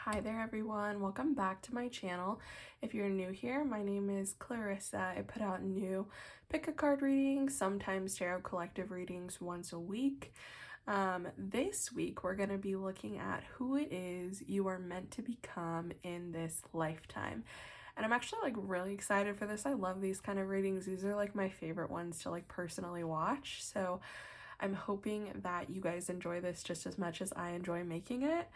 Hi there everyone, welcome back to my channel. If you're new here, my name is Clarissa. I put out new pick a card readings, sometimes tarot collective readings once a week. This week we're going to be looking at who it is you are meant to become in this lifetime. And I'm actually really excited for this. I love these kind of readings. These are my favorite ones to personally watch. So I'm hoping that you guys enjoy this just as much as I enjoy making it.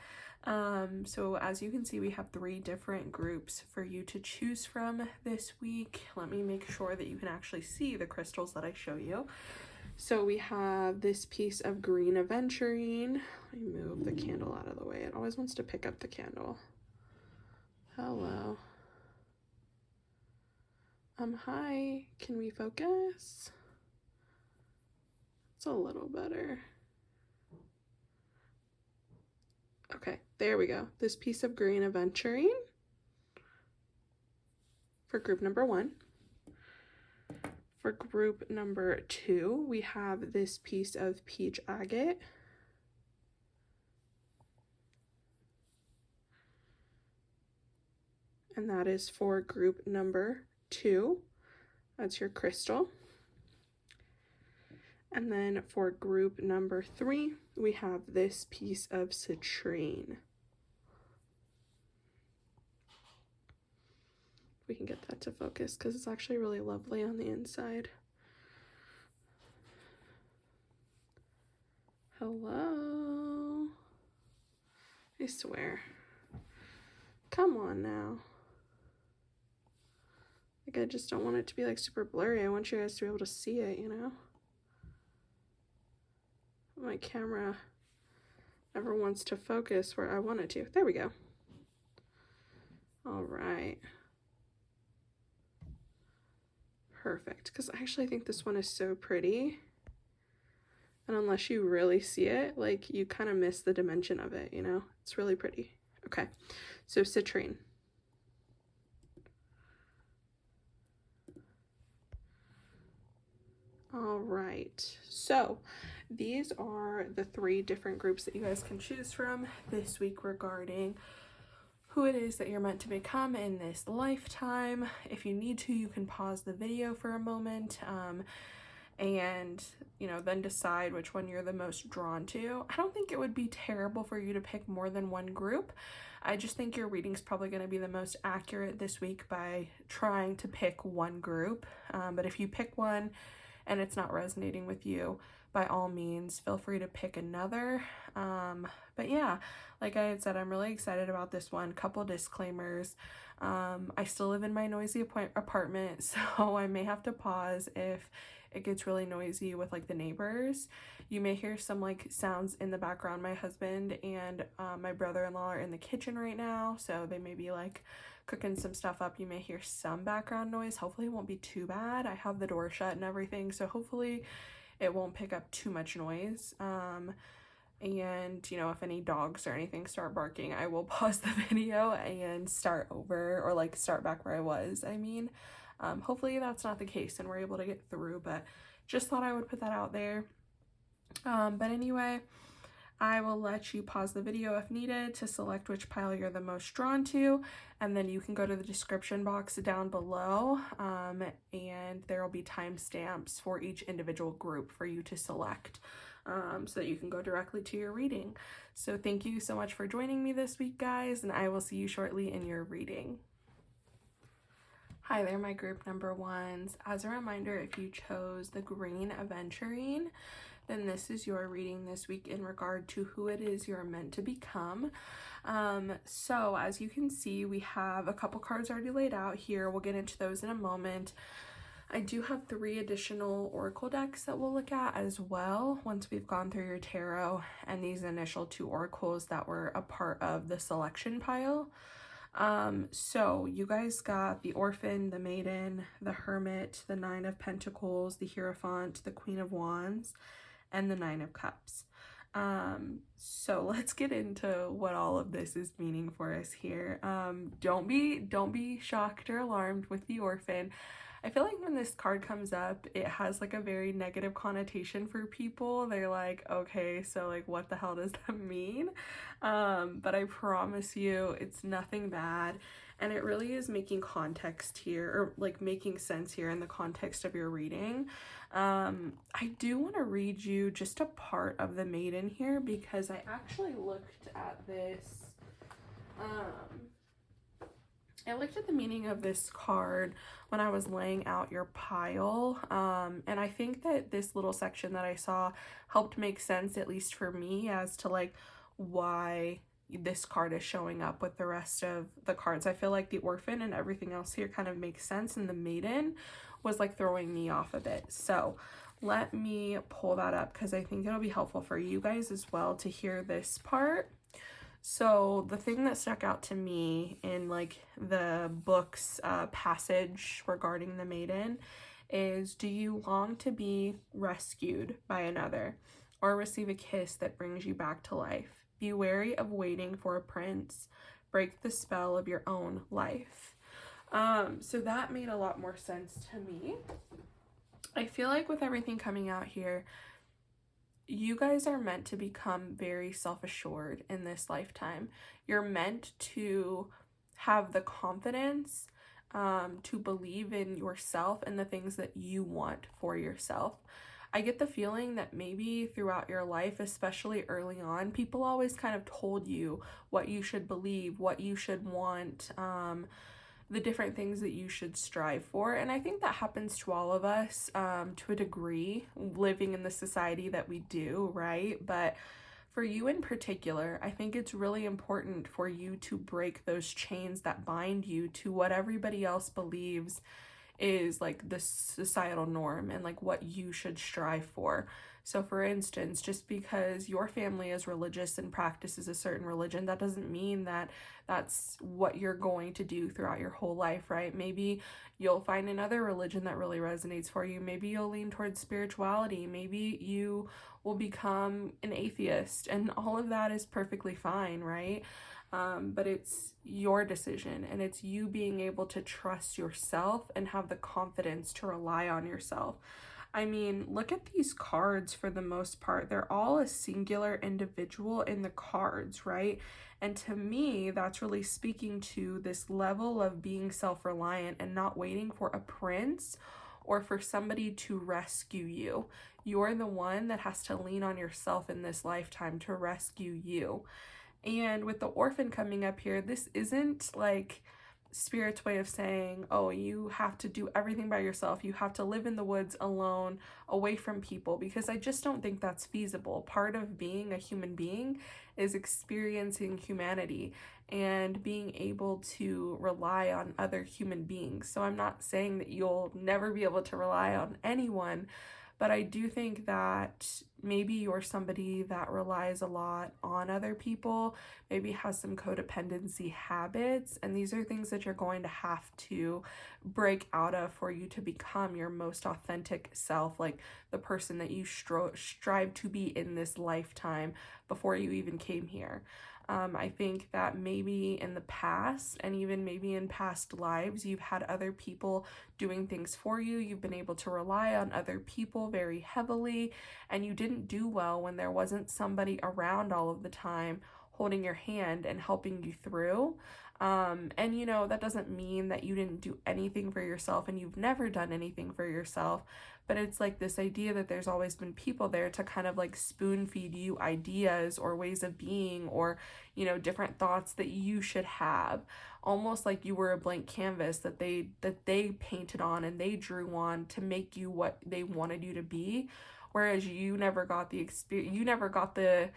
So as you can see, we have 3 different groups for you to choose from this week. Let me make sure that you can actually see the crystals that I show you. So we have this piece of green aventurine. Let me move the candle out of the way. It always wants to pick up the candle. Hello. Hi, can we focus? It's a little better. Okay, there we go. This piece of green aventurine for group number 1. For group number 2, we have this piece of peach agate. And that is for group number 2. That's your crystal. And then for group number 3, we have this piece of citrine. We can get that to focus because it's actually really lovely on the inside. Hello. I swear. Come on now. I just don't want it to be super blurry. I want you guys to be able to see it, you know? My camera never wants to focus where I want it to. There we go. All right. Perfect, because I actually think this one is so pretty. And unless you really see it, you kind of miss the dimension of it, you know? It's really pretty. Okay, so citrine. All right, so these are the 3 different groups that you guys can choose from this week regarding who it is that you're meant to become in this lifetime. If you need to, you can pause the video for a moment and then decide which one you're the most drawn to. I don't think it would be terrible for you to pick more than one group. I just think your reading's probably going to be the most accurate this week by trying to pick one group. But if you pick one and it's not resonating with you, by all means, feel free to pick another. But yeah, like I had said, I'm really excited about this one. Couple disclaimers. I still live in my noisy apartment, so I may have to pause if it gets really noisy with the neighbors. You may hear some sounds in the background. My husband and my brother-in-law are in the kitchen right now, so they may be cooking some stuff up. You may hear some background noise. Hopefully it won't be too bad. I have the door shut and everything, so hopefully it won't pick up too much noise. And if any dogs or anything start barking, I will pause the video and start over, or start back where I was. Hopefully that's not the case and we're able to get through, but just thought I would put that out there. But anyway, I will let you pause the video if needed to select which pile you're the most drawn to, and then you can go to the description box down below, and there will be timestamps for each individual group for you to select, so that you can go directly to your reading. So thank you so much for joining me this week, guys, and I will see you shortly in your reading. Hi there, my group number 1s. As a reminder, if you chose the green aventurine, then this is your reading this week in regard to who it is you're meant to become. So as you can see, we have a couple cards already laid out here. We'll get into those in a moment. I do have 3 additional oracle decks that we'll look at as well once we've gone through your tarot and these initial 2 oracles that were a part of the selection pile. So you guys got the Orphan, the Maiden, the Hermit, the 9 of Pentacles, the Hierophant, the Queen of Wands, and the 9 of Cups. So let's get into what all of this is meaning for us here. Don't be shocked or alarmed with the Orphan. I feel like when this card comes up, it has like a very negative connotation for people. They're like, okay, so like what the hell does that mean? But I promise you it's nothing bad, and it really is making context here, or like making sense here in the context of your reading. I do want to read you just a part of the Maiden here, because I actually looked at this. I looked at the meaning of this card when I was laying out your pile, and I think that this little section that I saw helped make sense, at least for me, as to like why this card is showing up with the rest of the cards. I feel like the Orphan and everything else here kind of makes sense, and the Maiden was like throwing me off a bit. So let me pull that up, because I think it'll be helpful for you guys as well to hear this part. So the thing that stuck out to me in like the book's passage regarding the Maiden is, do you long to be rescued by another or receive a kiss that brings you back to life? Be wary of waiting for a prince. Break the spell of your own life. So that made a lot more sense to me. I feel like with everything coming out here, you guys are meant to become very self-assured in this lifetime. You're meant to have the confidence to believe in yourself and the things that you want for yourself. I get the feeling that maybe throughout your life, especially early on, people always kind of told you what you should believe, what you should want, the different things that you should strive for. And I think that happens to all of us to a degree, living in the society that we do, right? But for you in particular, I think it's really important for you to break those chains that bind you to what everybody else believes is like the societal norm and like what you should strive for. So for instance, just because your family is religious and practices a certain religion, that doesn't mean that that's what you're going to do throughout your whole life, right? Maybe you'll find another religion that really resonates for you. Maybe you'll lean towards spirituality. Maybe you will become an atheist, and all of that is perfectly fine, right? But it's your decision, and it's you being able to trust yourself and have the confidence to rely on yourself. I mean, look at these cards for the most part. They're all a singular individual in the cards, right? And to me, that's really speaking to this level of being self-reliant and not waiting for a prince or for somebody to rescue you. You're the one that has to lean on yourself in this lifetime to rescue you. And with the Orphan coming up here, this isn't like Spirit's way of saying, oh, you have to do everything by yourself. You have to live in the woods alone, away from people, because I just don't think that's feasible. Part of being a human being is experiencing humanity and being able to rely on other human beings. So I'm not saying that you'll never be able to rely on anyone, but I do think that maybe you're somebody that relies a lot on other people, maybe has some codependency habits, and these are things that you're going to have to break out of for you to become your most authentic self, like the person that you strive to be in this lifetime before you even came here. I think that maybe in the past, and even maybe in past lives, you've had other people doing things for you. You've been able to rely on other people very heavily, and you didn't do well when there wasn't somebody around all of the time holding your hand and helping you through. And you know, that doesn't mean that you didn't do anything for yourself and you've never done anything for yourself, but it's like this idea that there's always been people there to kind of like spoon feed you ideas or ways of being, or, you know, different thoughts that you should have, almost like you were a blank canvas that they painted on and they drew on to make you what they wanted you to be, whereas you never got the experience, you never got the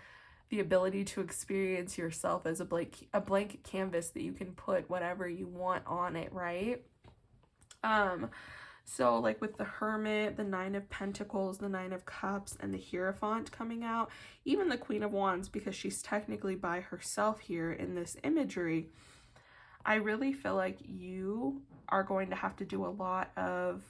ability to experience yourself as a blank canvas that you can put whatever you want on it, right? So like with the Hermit, the Nine of Pentacles, the Nine of Cups, and the Hierophant coming out, even the Queen of Wands, because she's technically by herself here in this imagery, I really feel like you are going to have to do a lot of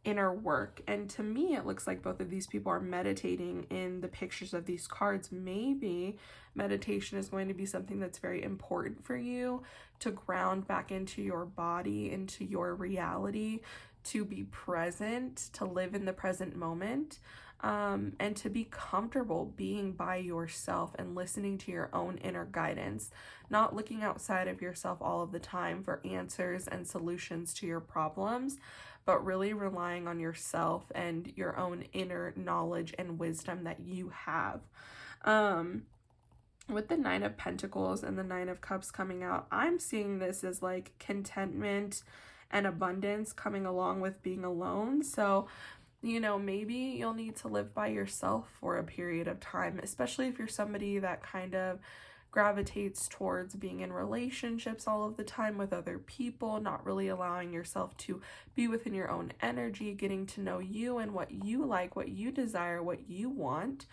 inner work. And to me, it looks like both of these people are meditating in the pictures of these cards. Maybe meditation is going to be something that's very important for you to ground back into your body, into your reality, to be present, to live in the present moment, and to be comfortable being by yourself and listening to your own inner guidance, not looking outside of yourself all of the time for answers and solutions to your problems, but really relying on yourself and your own inner knowledge and wisdom that you have. With the Nine of Pentacles and the Nine of Cups coming out, I'm seeing this as like contentment and abundance coming along with being alone. So, you know, maybe you'll need to live by yourself for a period of time, especially if you're somebody that kind of gravitates towards being in relationships all of the time with other people, not really allowing yourself to be within your own energy, getting to know you and what you like, what you desire, what you want.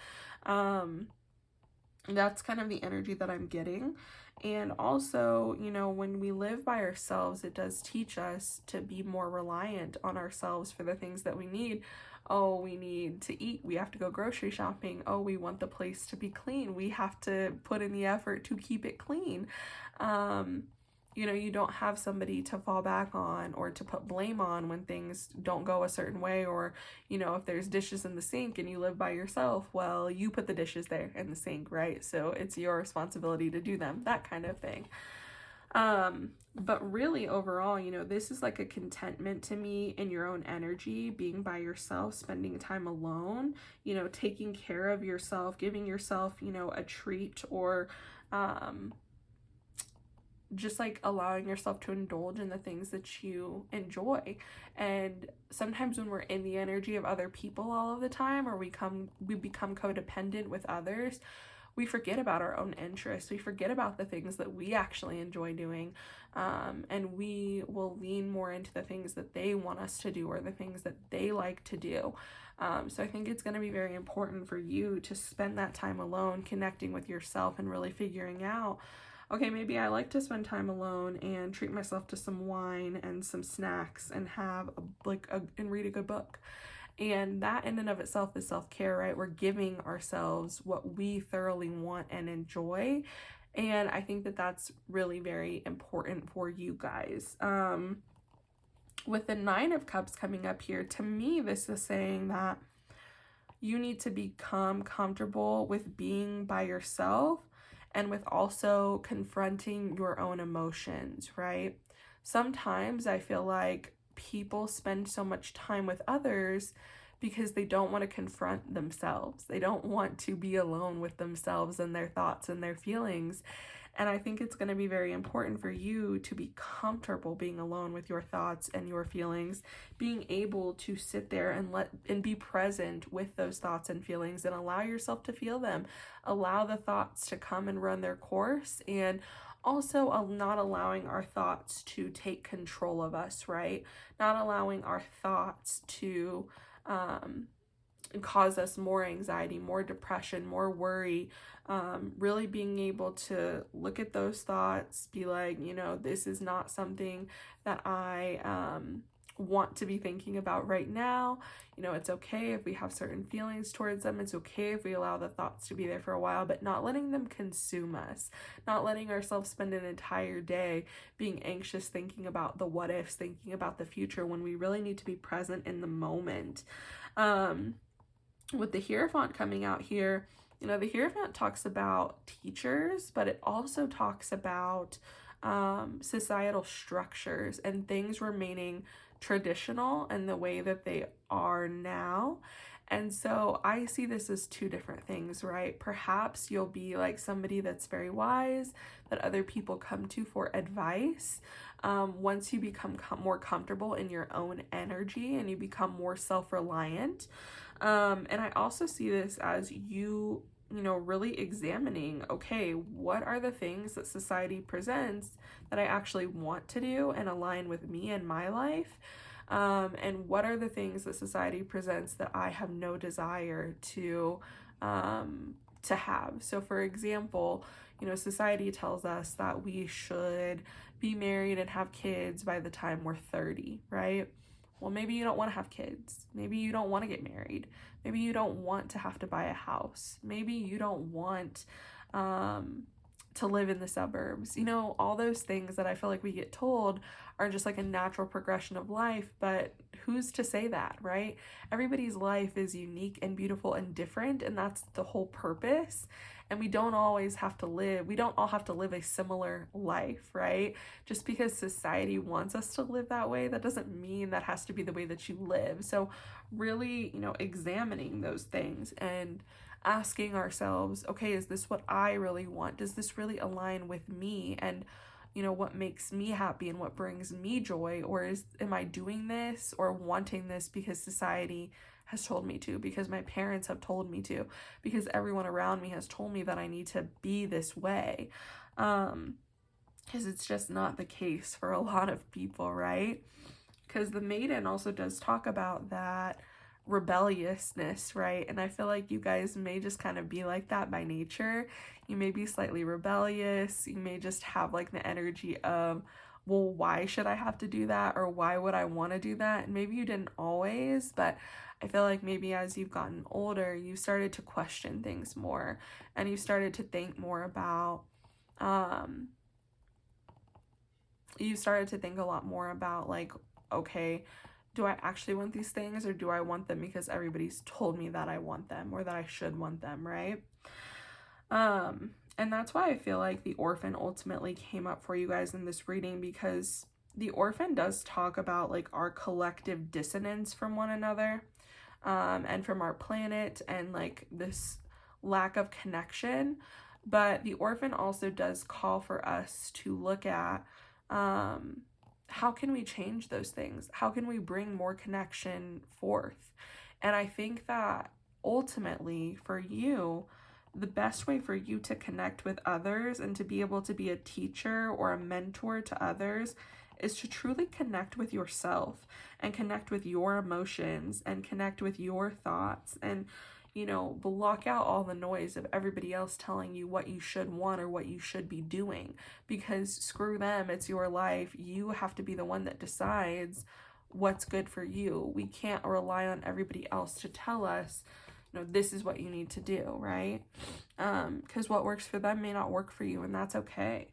That's kind of the energy that I'm getting. And also, you know, when we live by ourselves, it does teach us to be more reliant on ourselves for the things that we need. Oh, we need to eat. We have to go grocery shopping. Oh, we want the place to be clean. We have to put in the effort to keep it clean. You know, you don't have somebody to fall back on or to put blame on when things don't go a certain way, or, you know, if there's dishes in the sink and you live by yourself, well, you put the dishes there in the sink, right? So it's your responsibility to do them, that kind of thing. But really overall, you know, this is like a contentment to me in your own energy, being by yourself, spending time alone, you know, taking care of yourself, giving yourself, you know, a treat, or, just like allowing yourself to indulge in the things that you enjoy. And sometimes when we're in the energy of other people all of the time, or we become codependent with others, we forget about our own interests. We forget about the things that we actually enjoy doing, and we will lean more into the things that they want us to do or the things that they like to do. So I think it's going to be very important for you to spend that time alone, connecting with yourself and really figuring out, okay, maybe I like to spend time alone and treat myself to some wine and some snacks and have and read a good book. And that in and of itself is self-care, right? We're giving ourselves what we thoroughly want and enjoy. And I think that that's really very important for you guys. With the Nine of Cups coming up here, to me, this is saying that you need to become comfortable with being by yourself and with also confronting your own emotions, right? Sometimes I feel like people spend so much time with others because they don't want to confront themselves. They don't want to be alone with themselves and their thoughts and their feelings. And I think it's going to be very important for you to be comfortable being alone with your thoughts and your feelings, being able to sit there and be present with those thoughts and feelings and allow yourself to feel them. Allow the thoughts to come and run their course, and also not allowing our thoughts to take control of us, right? Not allowing our thoughts to cause us more anxiety, more depression, more worry. Really being able to look at those thoughts, be like, you know, this is not something that I want to be thinking about right now. You know, it's okay if we have certain feelings towards them. It's okay if we allow the thoughts to be there for a while, but not letting them consume us, not letting ourselves spend an entire day being anxious, thinking about the what ifs, thinking about the future, when we really need to be present in the moment. With the Hierophant coming out here, you know, the Hierophant talks about teachers, but it also talks about societal structures and things remaining traditional in the way that they are now. And so I see this as two different things, right? Perhaps you'll be like somebody that's very wise, that other people come to for advice. Once you become more comfortable in your own energy and you become more self-reliant. And I also see this as you know, really examining, okay, what are the things that society presents that I actually want to do and align with me and my life? And what are the things that society presents that I have no desire to have? So for example, you know, society tells us that we should be married and have kids by the time we're 30, right? Well, maybe you don't want to have kids. Maybe you don't want to get married. Maybe you don't want to have to buy a house. Maybe you don't want to to live in the suburbs. You know, all those things that I feel like we get told are just like a natural progression of life, but who's to say that, right? Everybody's life is unique and beautiful and different, and that's the whole purpose. And we don't all have to live a similar life, right? Just because society wants us to live that way, that doesn't mean that has to be the way that you live. So really, you know, examining those things and asking ourselves, okay, is this what I really want? Does this really align with me? And you know, what makes me happy and what brings me joy? Or am I doing this or wanting this because society has told me to, because my parents have told me to, because everyone around me has told me that I need to be this way? Because it's just not the case for a lot of people, right? Because the Maiden also does talk about that rebelliousness, right? And I feel like you guys may just kind of be like that by nature. You may be slightly rebellious. You may just have like the energy of, well, why should I have to do that? Or why would I want to do that? And maybe you didn't always, but I feel like maybe as you've gotten older, you started to question things more, and you started to think more about, you started to think a lot more about like, okay, do I actually want these things, or do I want them because everybody's told me that I want them or that I should want them, right? And that's why I feel like the orphan ultimately came up for you guys in this reading, because the orphan does talk about like our collective dissonance from one another, and from our planet, and like this lack of connection. But the orphan also does call for us to look at, how can we change those things? How can we bring more connection forth? And I think that ultimately for you, the best way for you to connect with others and to be able to be a teacher or a mentor to others is to truly connect with yourself and connect with your emotions and connect with your thoughts, and you know, block out all the noise of everybody else telling you what you should want or what you should be doing, because screw them, it's your life. You have to be the one that decides what's good for you. We can't rely on everybody else to tell us, you know, this is what you need to do, right? Because what works for them may not work for you, and that's okay.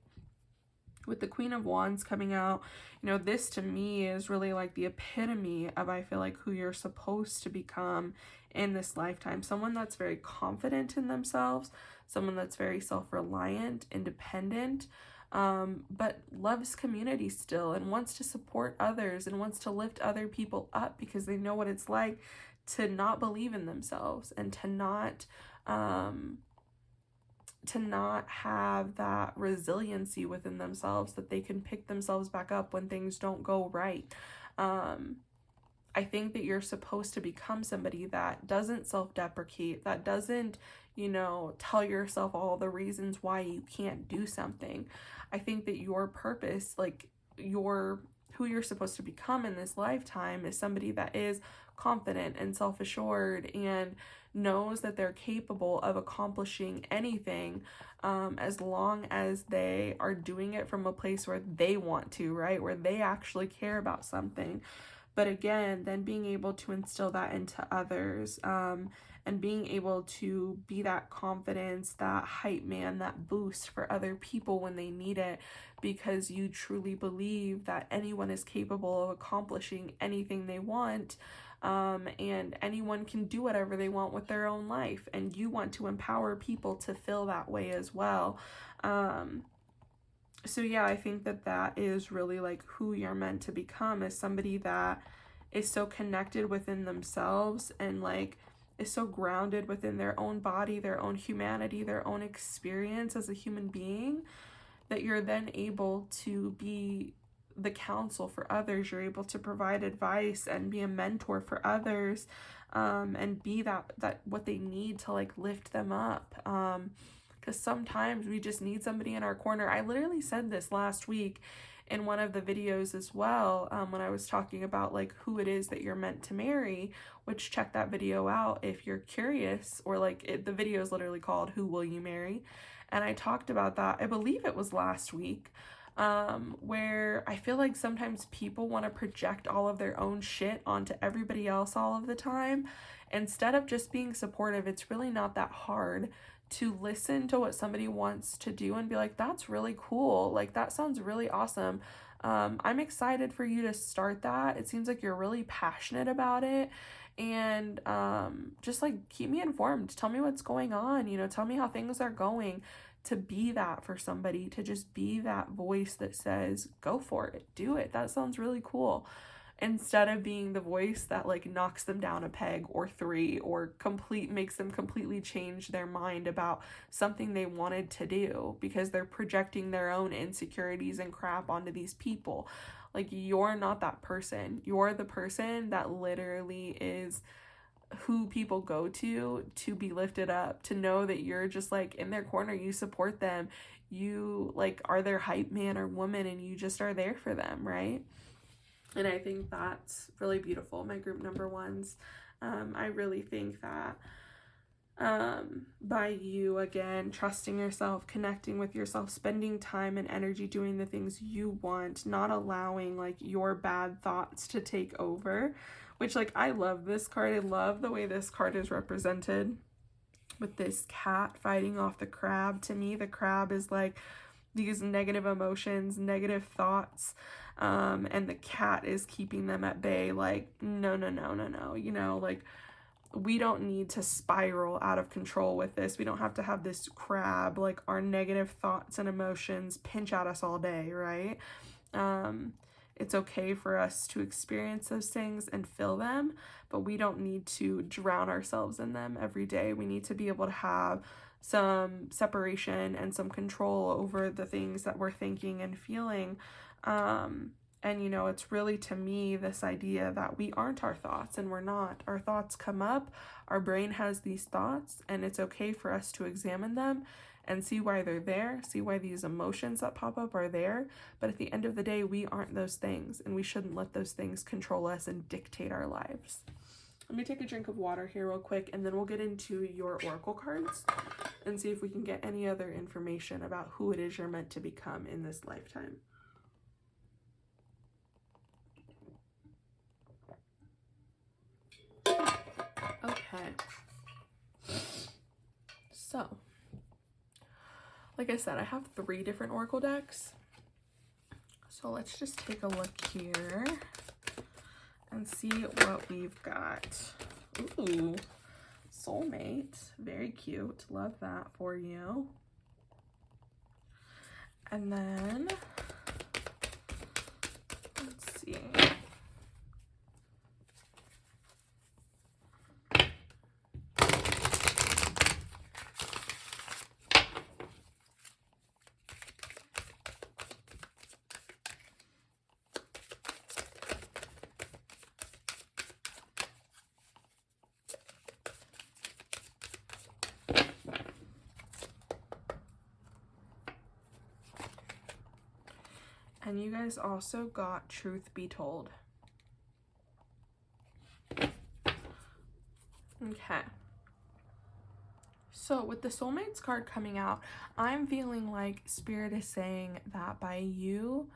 With the Queen of Wands coming out, you know, this to me is really like the epitome of, I feel like, who you're supposed to become in this lifetime. Someone that's very confident in themselves, someone that's very self-reliant, independent, but loves community still and wants to support others and wants to lift other people up, because they know what it's like to not believe in themselves and to not have that resiliency within themselves, that they can pick themselves back up when things don't go right. I think that you're supposed to become somebody that doesn't self-deprecate, that doesn't, you know, tell yourself all the reasons why you can't do something. I think that your purpose, like who you're supposed to become in this lifetime, is somebody that is confident and self-assured and knows that they're capable of accomplishing anything, as long as they are doing it from a place where they want to, right? Where they actually care about something. But again, then being able to instill that into others, and being able to be that confidence, that hype man, that boost for other people when they need it, because you truly believe that anyone is capable of accomplishing anything they want, and anyone can do whatever they want with their own life, and you want to empower people to feel that way as well. So yeah, I think that that is really like who you're meant to become, is somebody that is so connected within themselves and like is so grounded within their own body, their own humanity, their own experience as a human being, that you're then able to be the counsel for others. You're able to provide advice and be a mentor for others, and be that what they need to like lift them up. Because sometimes we just need somebody in our corner. I literally said this last week in one of the videos as well, when I was talking about like who it is that you're meant to marry, which check that video out if you're curious, or like the video is literally called Who Will You Marry? And I talked about that, I believe it was last week, where I feel like sometimes people want to project all of their own shit onto everybody else all of the time. Instead of just being supportive, it's really not that hard to listen to what somebody wants to do and be like, that's really cool. Like, that sounds really awesome. I'm excited for you to start that. It seems like you're really passionate about it. And just like keep me informed. Tell me what's going on. You know, tell me how things are going. To be that for somebody, to just be that voice that says, go for it, do it. That sounds really cool. Instead of being the voice that like knocks them down a peg or three, or makes them completely change their mind about something they wanted to do because they're projecting their own insecurities and crap onto these people. Like, you're not that person. You're the person that literally is who people go to be lifted up, to know that you're just like in their corner, you support them, you like are their hype man or woman, and you just are there for them, right? And I think that's really beautiful. My group number ones, I really think that by you, again, trusting yourself, connecting with yourself, spending time and energy doing the things you want, not allowing like your bad thoughts to take over, which like I love this card. I love the way this card is represented with this cat fighting off the crab. To me, the crab is like these negative emotions, negative thoughts, and the cat is keeping them at bay, like, no, you know, like, we don't need to spiral out of control with this. We don't have to have this crab, like, our negative thoughts and emotions pinch at us all day, right? It's okay for us to experience those things and feel them, but we don't need to drown ourselves in them every day. We need to be able to have some separation and some control over the things that we're thinking and feeling. And, you know, it's really, to me, this idea that we aren't our thoughts, and we're not. Our thoughts come up, our brain has these thoughts, and it's okay for us to examine them and see why they're there, see why these emotions that pop up are there. But at the end of the day, we aren't those things, and we shouldn't let those things control us and dictate our lives. Let me take a drink of water here real quick, and then we'll get into your oracle cards and see if we can get any other information about who it is you're meant to become in this lifetime. Okay. So, like I said, I have 3 different oracle decks. So let's just take a look here and see what we've got. Ooh, soulmate. Very cute. Love that for you. And then, let's see. And you guys also got Truth Be Told. Okay. So with the Soulmates card coming out, I'm feeling like Spirit is saying that by you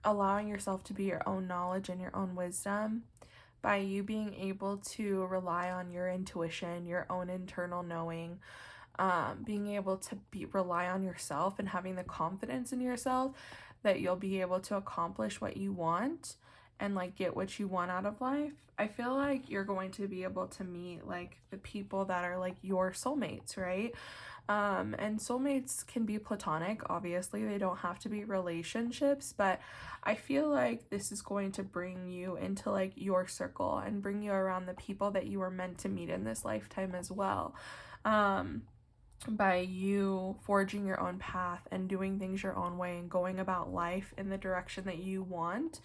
allowing yourself to be your own knowledge and your own wisdom, by you being able to rely on your intuition, your own internal knowing, being able to rely on yourself and having the confidence in yourself that you'll be able to accomplish what you want and like get what you want out of life. I feel like you're going to be able to meet like the people that are like your soulmates, right? And soulmates can be platonic, obviously. They don't have to be relationships, but I feel like this is going to bring you into like your circle and bring you around the people that you were meant to meet in this lifetime as well. By you forging your own path and doing things your own way and going about life in the direction that you want.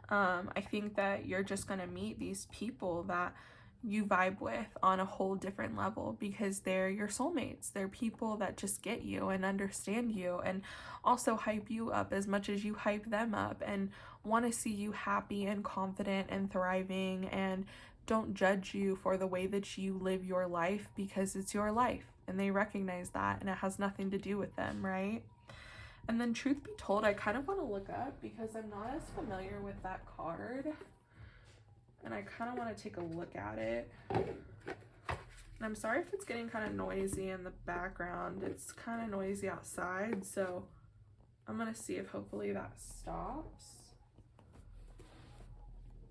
I think that you're just going to meet these people that you vibe with on a whole different level because they're your soulmates. They're people that just get you and understand you and also hype you up as much as you hype them up and want to see you happy and confident and thriving and don't judge you for the way that you live your life because it's your life and they recognize that and it has nothing to do with them, right? And then Truth Be Told, I kind of want to look up because I'm not as familiar with that card. And I kind of want to take a look at it. And I'm sorry if it's getting kind of noisy in the background. It's kind of noisy outside, so I'm going to see if hopefully that stops.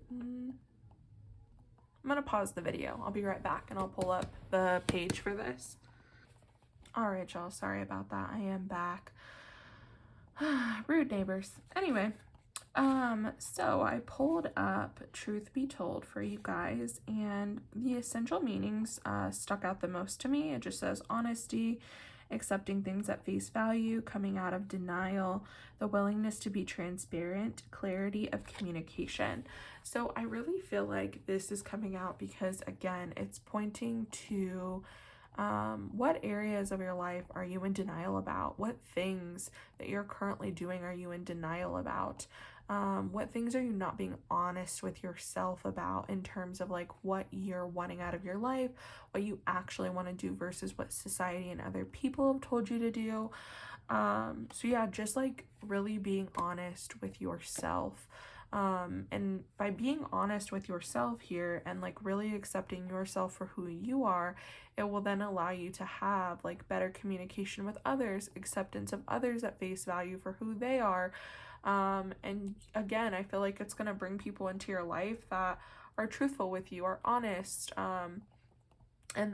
I'm going to pause the video. I'll be right back and I'll pull up the page for this. All right, y'all. Sorry about that. I am back. Rude neighbors. Anyway, so I pulled up Truth Be Told for you guys, and the essential meanings stuck out the most to me. It just says honesty, accepting things at face value, coming out of denial, the willingness to be transparent, clarity of communication. So I really feel like this is coming out because, again, it's pointing to what areas of your life are you in denial about? What things that you're currently doing are you in denial about? What things are you not being honest with yourself about in terms of like what you're wanting out of your life, what you actually want to do versus what society and other people have told you to do. So yeah, just like really being honest with yourself. And by being honest with yourself here and like really accepting yourself for who you are, it will then allow you to have like better communication with others, acceptance of others at face value for who they are. And again, I feel like it's going to bring people into your life that are truthful with you, are honest, and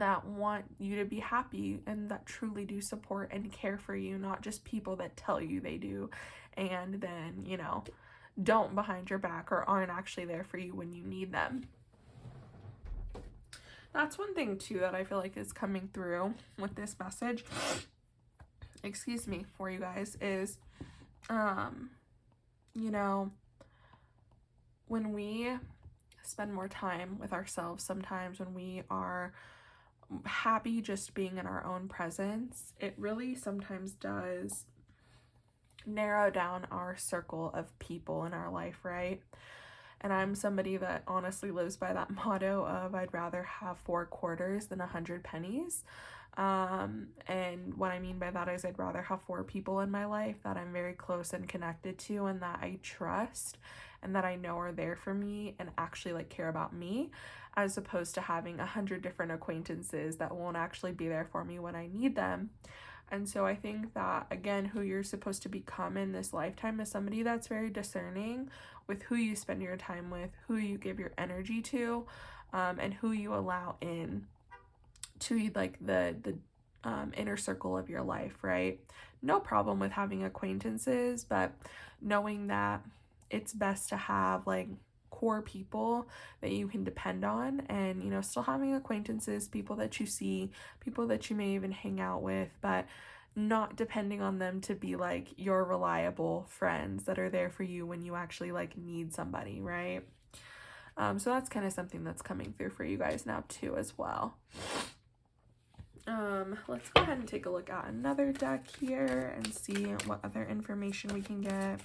that want you to be happy and that truly do support and care for you, not just people that tell you they do and then, you know, don't behind your back or aren't actually there for you when you need them. That's one thing too that I feel like is coming through with this message, excuse me, for you guys is, you know, when we spend more time with ourselves, sometimes when we are happy just being in our own presence, it really sometimes does narrow down our circle of people in our life, right? And I'm somebody that honestly lives by that motto of I'd rather have 4 quarters than 100 pennies. And what I mean by that is I'd rather have 4 people in my life that I'm very close and connected to and that I trust and that I know are there for me and actually like care about me, as opposed to having 100 different acquaintances that won't actually be there for me when I need them. And so I think that, again, who you're supposed to become in this lifetime is somebody that's very discerning with who you spend your time with, who you give your energy to, and who you allow in to like the inner circle of your life, right? No problem with having acquaintances, but knowing that it's best to have like core people that you can depend on, and, you know, still having acquaintances, people that you see, people that you may even hang out with, but not depending on them to be like your reliable friends that are there for you when you actually like need somebody, right? So that's kind of something that's coming through for you guys now too as well. Let's go ahead and take a look at another deck here and see what other information we can get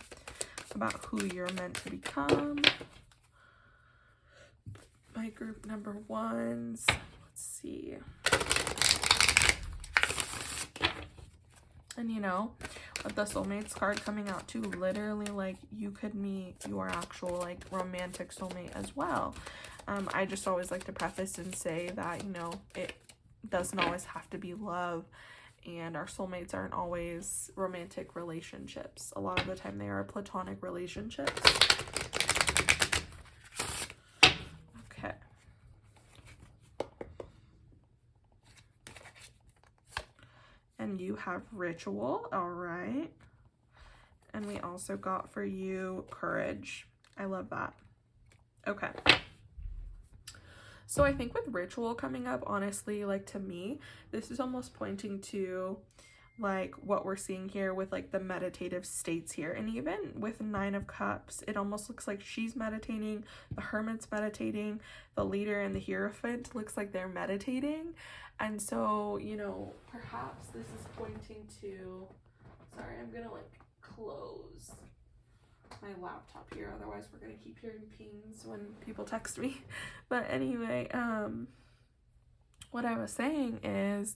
about who you're meant to become. My group number ones, let's see. And you know, with the soulmates card coming out too, literally like you could meet your actual like romantic soulmate as well. I just always like to preface and say that, you know, it doesn't always have to be love, and our soulmates aren't always romantic relationships. A lot of the time they are platonic relationships. Okay. And you have ritual, all right. And we also got for you courage. I love that. Okay. So I think with ritual coming up, honestly, like to me, this is almost pointing to like what we're seeing here with like the meditative states here. And even with 9 of Cups, it almost looks like she's meditating, the Hermit's meditating, the Leader and the Hierophant looks like they're meditating. And so, you know, perhaps this is pointing to, sorry, I'm gonna like close my laptop here, otherwise we're gonna keep hearing pings when people text me. But anyway, what I was saying is,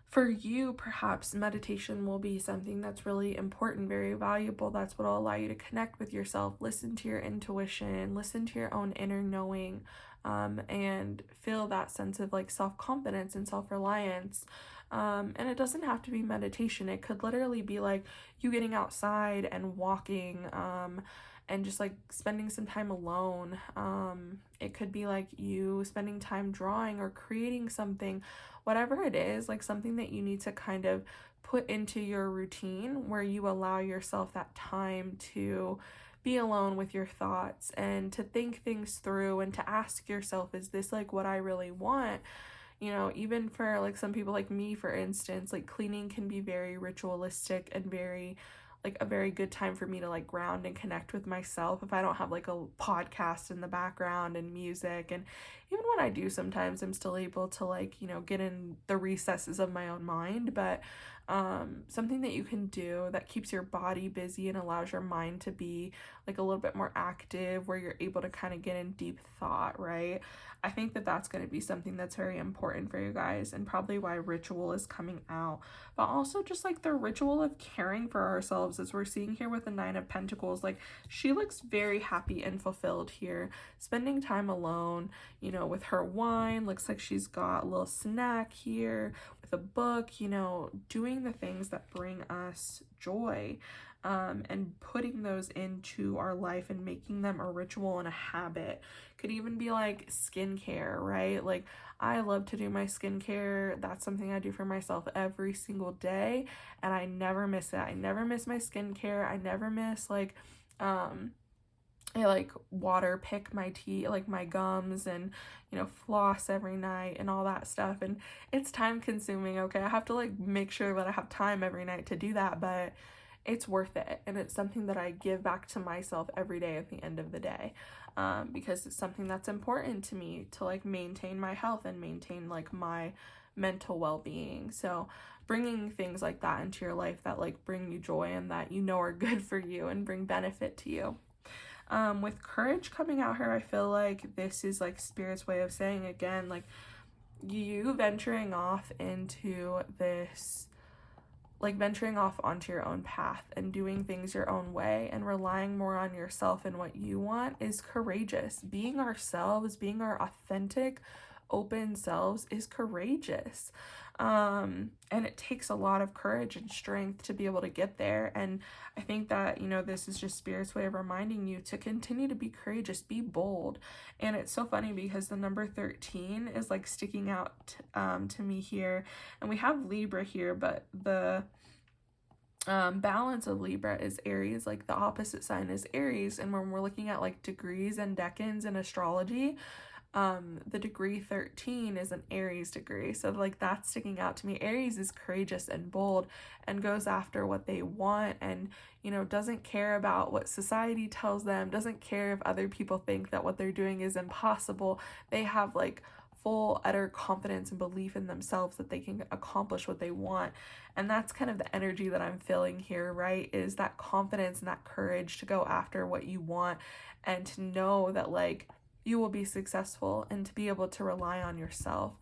for you, perhaps meditation will be something that's really important, very valuable. That's what will allow you to connect with yourself, listen to your intuition, listen to your own inner knowing and feel that sense of like self-confidence and self-reliance. And it doesn't have to be meditation. It could literally be like you getting outside and walking, and just like spending some time alone. It could be like you spending time drawing or creating something, whatever it is, like something that you need to kind of put into your routine where you allow yourself that time to be alone with your thoughts and to think things through and to ask yourself, is this like what I really want? You know, even for like some people like me, for instance, like cleaning can be very ritualistic and very like a very good time for me to like ground and connect with myself if I don't have like a podcast in the background and music. And even when I do, sometimes I'm still able to like, you know, get in the recesses of my own mind. But something that you can do that keeps your body busy and allows your mind to be like a little bit more active, where you're able to kind of get in deep thought, right? I think that that's going to be something that's very important for you guys, and probably why ritual is coming out. But also just like the ritual of caring for ourselves, as we're seeing here with the Nine of Pentacles. Like she looks very happy and fulfilled here, spending time alone, you know, with her wine. Looks like she's got a little snack here with a book, you know, doing the things that bring us joy. And putting those into our life and making them a ritual and a habit. Could even be like skincare, right? Like I love to do my skincare. That's something I do for myself every single day, and I never miss it. I never miss my skincare. I never miss like I like water pick my teeth, like my gums, and you know, floss every night and all that stuff. And it's time consuming, okay? I have to like make sure that I have time every night to do that, but it's worth it. And it's something that I give back to myself every day at the end of the day, because it's something that's important to me to like maintain my health and maintain like my mental well-being. So bringing things like that into your life that like bring you joy and that you know are good for you and bring benefit to you. With courage coming out here, I feel like this is like Spirit's way of saying, again, like you venturing off into this, like venturing off onto your own path and doing things your own way and relying more on yourself and what you want is courageous. Being ourselves, being our authentic, open selves is courageous. And it takes a lot of courage and strength to be able to get there. And I think that, you know, this is just Spirit's way of reminding you to continue to be courageous, be bold. And it's so funny because the number 13 is like sticking out to me here. And we have Libra here, but the balance of Libra is Aries. Like the opposite sign is Aries. And when we're looking at like degrees and decans in astrology, the degree 13 is an Aries degree. So like that's sticking out to me. Aries is courageous and bold and goes after what they want, and you know, doesn't care about what society tells them, doesn't care if other people think that what they're doing is impossible. They have like full utter confidence and belief in themselves that they can accomplish what they want. And that's kind of the energy that I'm feeling here, right? Is that confidence and that courage to go after what you want and to know that like you will be successful and to be able to rely on yourself.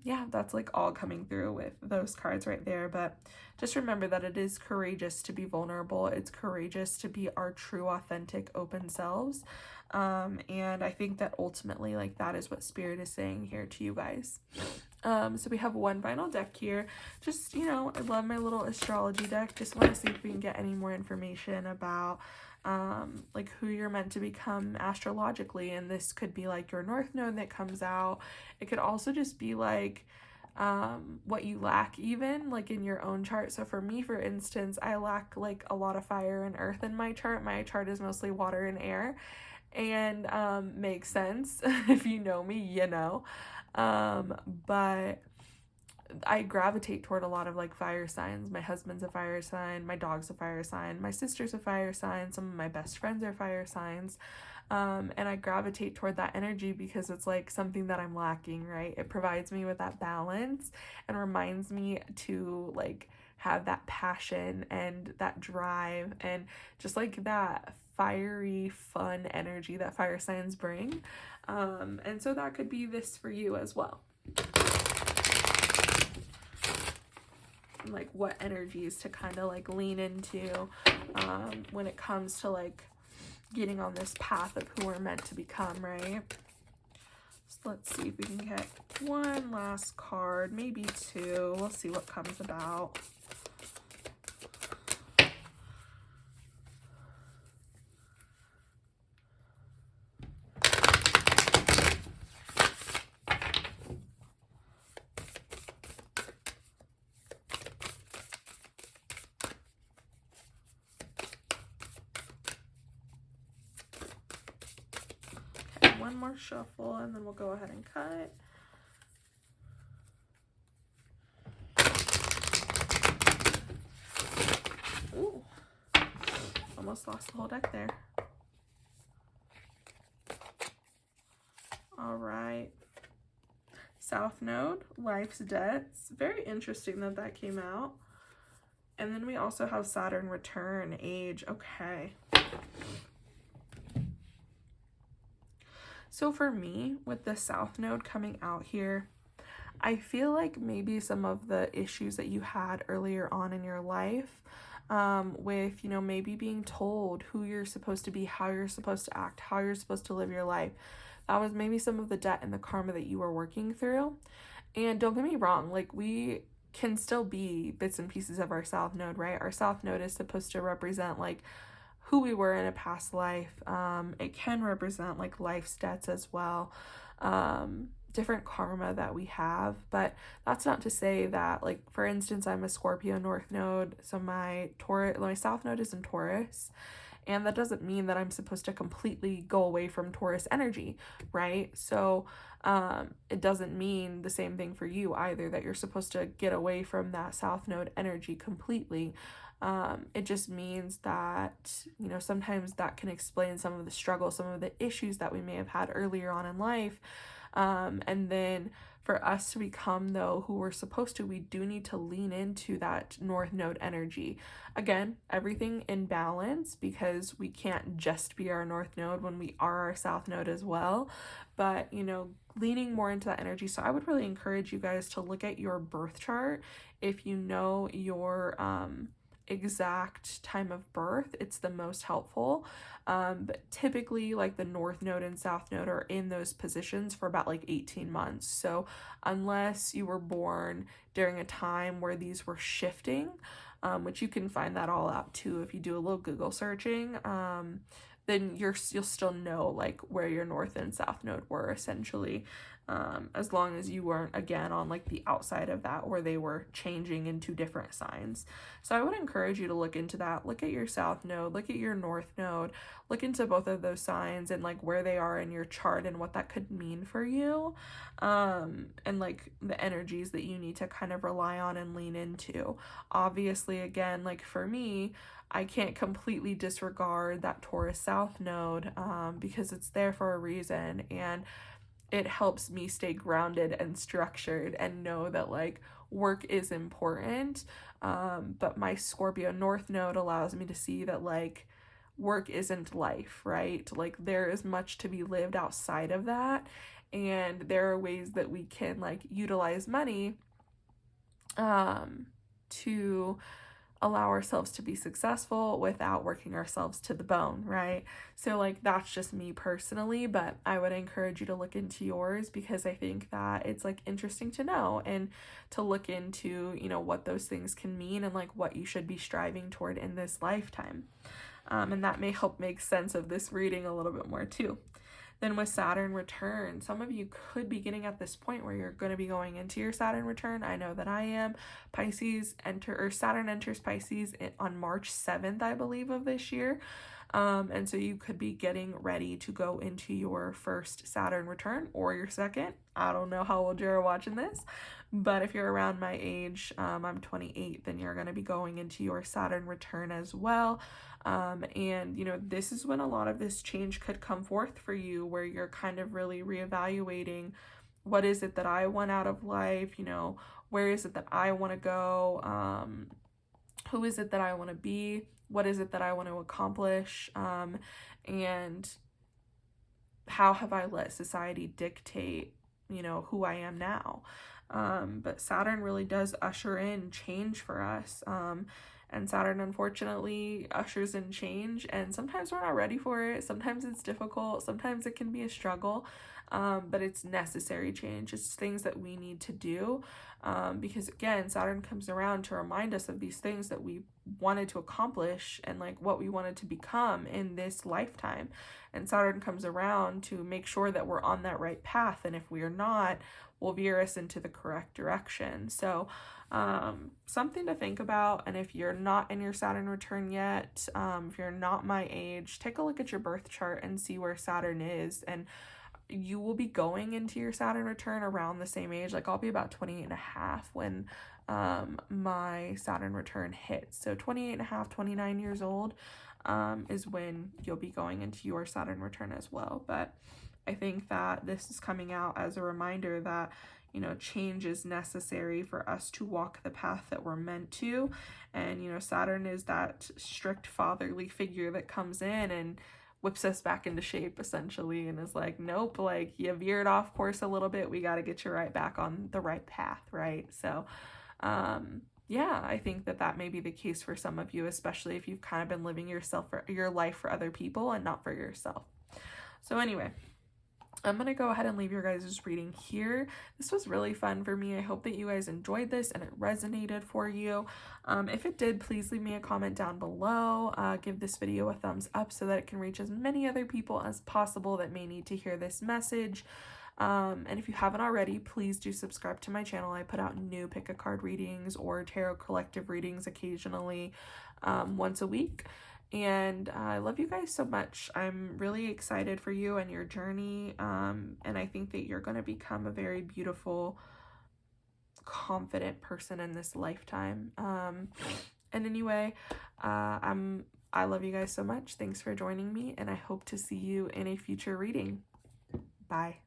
Yeah, that's like all coming through with those cards right there. But just remember that it is courageous to be vulnerable. It's courageous to be our true, authentic, open selves. And I think that ultimately like that is what Spirit is saying here to you guys. So we have one final deck here. Just, you know, I love my little astrology deck. Just want to see if we can get any more information about like who you're meant to become astrologically. And this could be like your North Node that comes out. It could also just be like what you lack even like in your own chart. So for me, for instance, I lack like a lot of fire and earth in my chart. My chart is mostly water and air, and makes sense. If you know me, you know. But I gravitate toward a lot of like fire signs. My husband's a fire sign, my dog's a fire sign, my sister's a fire sign, some of my best friends are fire signs. And I gravitate toward that energy because it's like something that I'm lacking, right? It provides me with that balance and reminds me to like have that passion and that drive and just like that fiery, fun energy that fire signs bring. And so that could be this for you as well. Like what energies to kind of like lean into when it comes to like getting on this path of who we're meant to become, right? Let's see if we can get one last card, maybe two. We'll see what comes about. One more shuffle and then we'll go ahead and cut. Ooh, almost lost the whole deck there. All right. South Node, Life's Debts. Very interesting that that came out. And then we also have Saturn Return, Age. Okay. So for me, with the South Node coming out here, I feel like maybe some of the issues that you had earlier on in your life, with, you know, maybe being told who you're supposed to be, how you're supposed to act, how you're supposed to live your life, that was maybe some of the debt and the karma that you were working through. And don't get me wrong, like, we can still be bits and pieces of our South Node, right? Our South Node is supposed to represent, like, who we were in a past life. It can represent, like, life's debts as well, different karma that we have. But that's not to say that, like, for instance, I'm a Scorpio North Node, so my South Node is in Taurus, and that doesn't mean that I'm supposed to completely go away from Taurus energy, right? So it doesn't mean the same thing for you either, that you're supposed to get away from that South Node energy completely. It just means that, you know, sometimes that can explain some of the struggles, some of the issues that we may have had earlier on in life. And then for us to become, though, who we're supposed to, we do need to lean into that North Node energy. Again, everything in balance, because we can't just be our North Node when we are our South Node as well. But, you know, leaning more into that energy. So I would really encourage you guys to look at your birth chart. If you know your exact time of birth, it's the most helpful. But typically, like, the North Node and South Node are in those positions for about like 18 months. So unless you were born during a time where these were shifting, which you can find that all out too if you do a little Google searching, then you'll still know, like, where your North and South Node were, essentially, as long as you weren't, again, on, like, the outside of that where they were changing into different signs. So I would encourage you to look into that. Look at your South Node, look at your North Node, look into both of those signs and, like, where they are in your chart and what that could mean for you, and, like, the energies that you need to kind of rely on and lean into. Obviously, again, like, for me, I can't completely disregard that Taurus South Node, because it's there for a reason, and it helps me stay grounded and structured and know that, like, work is important. But my Scorpio North Node allows me to see that, like, work isn't life, right? Like, there is much to be lived outside of that, and there are ways that we can, like, utilize money to allow ourselves to be successful without working ourselves to the bone, right? So, like, that's just me personally, but I would encourage you to look into yours, because I think that it's, like, interesting to know and to look into, you know, what those things can mean and, like, what you should be striving toward in this lifetime. And that may help make sense of this reading a little bit more too. Then with Saturn return, some of you could be getting at this point where you're going to be going into your Saturn return. I know that I am. Saturn enters Pisces on March 7th, I believe, of this year. And so you could be getting ready to go into your first Saturn return or your second. I don't know how old you're watching this, but if you're around my age, I'm 28, then you're going to be going into your Saturn return as well. And, you know, this is when a lot of this change could come forth for you, where you're kind of really reevaluating, what is it that I want out of life? You know, where is it that I want to go? Who is it that I want to be? What is it that I want to accomplish? And how have I let society dictate, you know, who I am now? But Saturn really does usher in change for us. And Saturn, unfortunately, ushers in change, and sometimes we're not ready for it. Sometimes it's difficult. Sometimes it can be a struggle, but it's necessary change. It's things that we need to do, because again, Saturn comes around to remind us of these things that we wanted to accomplish and like what we wanted to become in this lifetime. And Saturn comes around to make sure that we're on that right path, and if we are not, will veer us into the correct direction. So something to think about. And if you're not in your Saturn return yet, if you're not my age, take a look at your birth chart and see where Saturn is. And you will be going into your Saturn return around the same age. Like I'll be about 28 and a half when my Saturn return hits. So 28 and a half, 29 years old is when you'll be going into your Saturn return as well. But I think that this is coming out as a reminder that, you know, change is necessary for us to walk the path that we're meant to. And, you know, Saturn is that strict fatherly figure that comes in and whips us back into shape, essentially, and is like, nope, like you veered off course a little bit. We got to get you right back on the right path, right? So, yeah, I think that that may be the case for some of you, especially if you've kind of been living your life for other people and not for yourself. So anyway, I'm going to go ahead and leave your guys' reading here. This was really fun for me. I hope that you guys enjoyed this and it resonated for you. If it did, please leave me a comment down below. Give this video a thumbs up so that it can reach as many other people as possible that may need to hear this message. And if you haven't already, please do subscribe to my channel. I put out new pick a card readings or tarot collective readings occasionally, once a week. And I love you guys so much. I'm really excited for you and your journey. And I think that you're going to become a very beautiful, confident person in this lifetime. And anyway, I love you guys so much. Thanks for joining me, and I hope to see you in a future reading. Bye.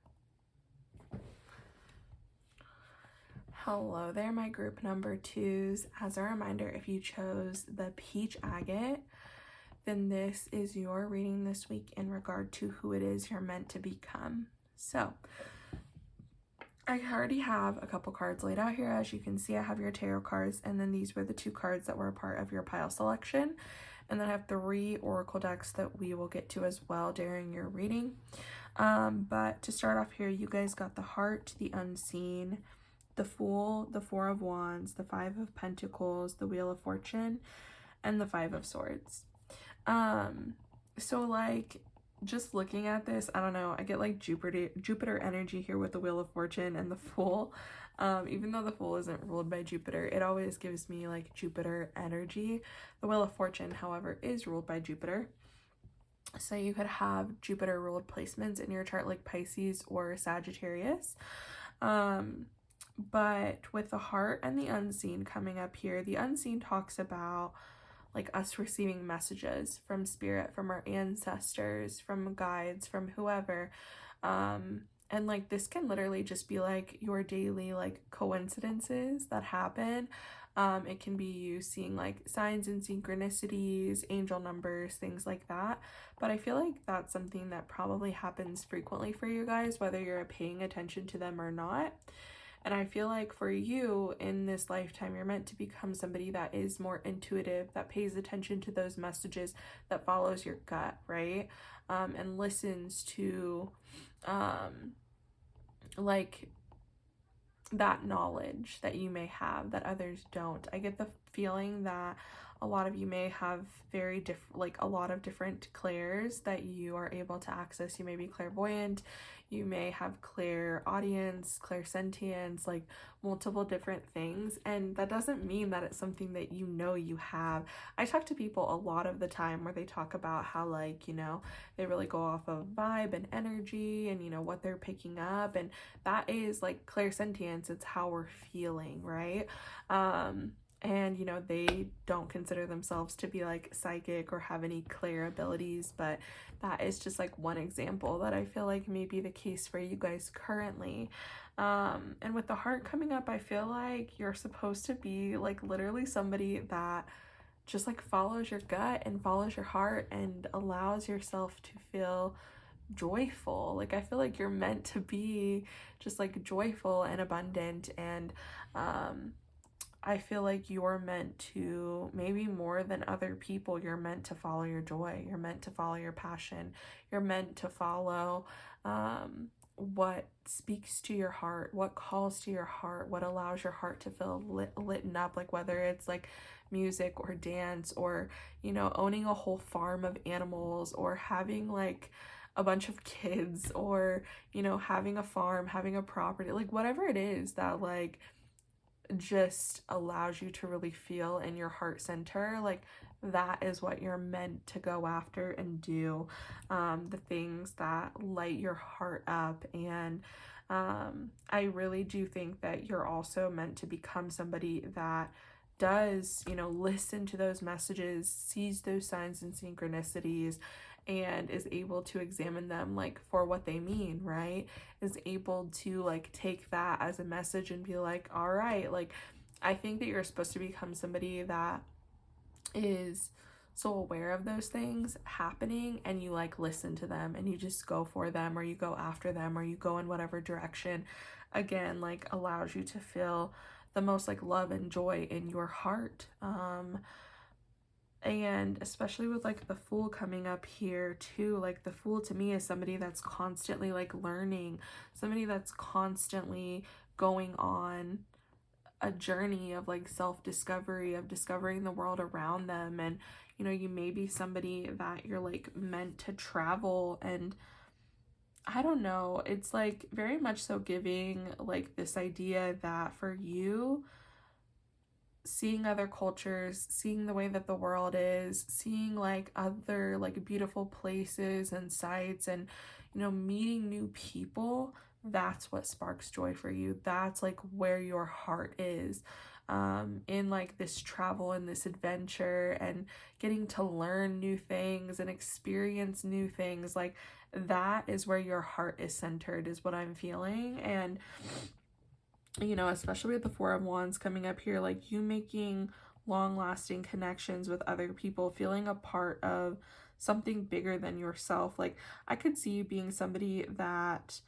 Hello there, my group number 2s. As a reminder, if you chose the peach agate, then this is your reading this week in regard to who it is you're meant to become. So I already have a couple cards laid out here. As you can see, I have your tarot cards, and then these were the 2 cards that were a part of your pile selection. And then I have 3 oracle decks that we will get to as well during your reading. But to start off here, you guys got the Heart, the Unseen, the Fool, the 4 of Wands, the 5 of Pentacles, the Wheel of Fortune, and the 5 of Swords. So like just looking at this, I don't know, I get like Jupiter energy here with the Wheel of Fortune and the Fool. Even though the Fool isn't ruled by Jupiter, it always gives me like Jupiter energy. The Wheel of Fortune, however, is ruled by Jupiter. So you could have Jupiter ruled placements in your chart like Pisces or Sagittarius. But with the Heart and the Unseen coming up here, the Unseen talks about like us receiving messages from spirit, from our ancestors, from guides, from whoever. And like this can literally just be like your daily like coincidences that happen. It can be you seeing like signs and synchronicities, angel numbers, things like that. But I feel like that's something that probably happens frequently for you guys, whether you're paying attention to them or not. And I feel like for you in this lifetime, you're meant to become somebody that is more intuitive, that pays attention to those messages, that follows your gut, right? And listens to like that knowledge that you may have that others don't. I get the feeling that a lot of you may have very different, like a lot of different clairs that you are able to access. You may be clairvoyant, you may have clairaudience, clairsentience, like multiple different things. And that doesn't mean that it's something that you know you have. I talk to people a lot of the time where they talk about how like, you know, they really go off of vibe and energy and, you know, what they're picking up. And that is like clairsentience. It's how we're feeling, right? And, you know, they don't consider themselves to be like psychic or have any clair abilities, but that is just like one example that I feel like may be the case for you guys currently. And with the Heart coming up, I feel like you're supposed to be like literally somebody that just like follows your gut and follows your heart and allows yourself to feel joyful. Like I feel like you're meant to be just like joyful and abundant and I feel like you're meant to, maybe more than other people, you're meant to follow your joy. You're meant to follow your passion. You're meant to follow what speaks to your heart, what calls to your heart, what allows your heart to feel lit up, like whether it's like music or dance or, you know, owning a whole farm of animals or having like a bunch of kids or, you know, having a farm, having a property, like whatever it is that like just allows you to really feel in your heart center, like that is what you're meant to go after and do. The things that light your heart up. And I really do think that you're also meant to become somebody that does, you know, listen to those messages, sees those signs and synchronicities, and is able to examine them like for what they mean, right? Is able to like take that as a message and be like, all right, like I think that you're supposed to become somebody that is so aware of those things happening, and you like listen to them and you just go for them, or you go after them, or you go in whatever direction again like allows you to feel the most like love and joy in your heart. And especially with like the Fool coming up here too, like the Fool to me is somebody that's constantly like learning, somebody that's constantly going on a journey of like self-discovery, of discovering the world around them. And you know, you may be somebody that you're like meant to travel, and I don't know, it's like very much so giving like this idea that for you, seeing other cultures, seeing the way that the world is, seeing like other like beautiful places and sights, and you know, meeting new people, that's what sparks joy for you. That's like where your heart is, in like this travel and this adventure and getting to learn new things and experience new things. Like that is where your heart is centered, is what I'm feeling. And you know, especially with the Four of Wands coming up here, like you making long-lasting connections with other people, feeling a part of something bigger than yourself. Like I could see you being somebody that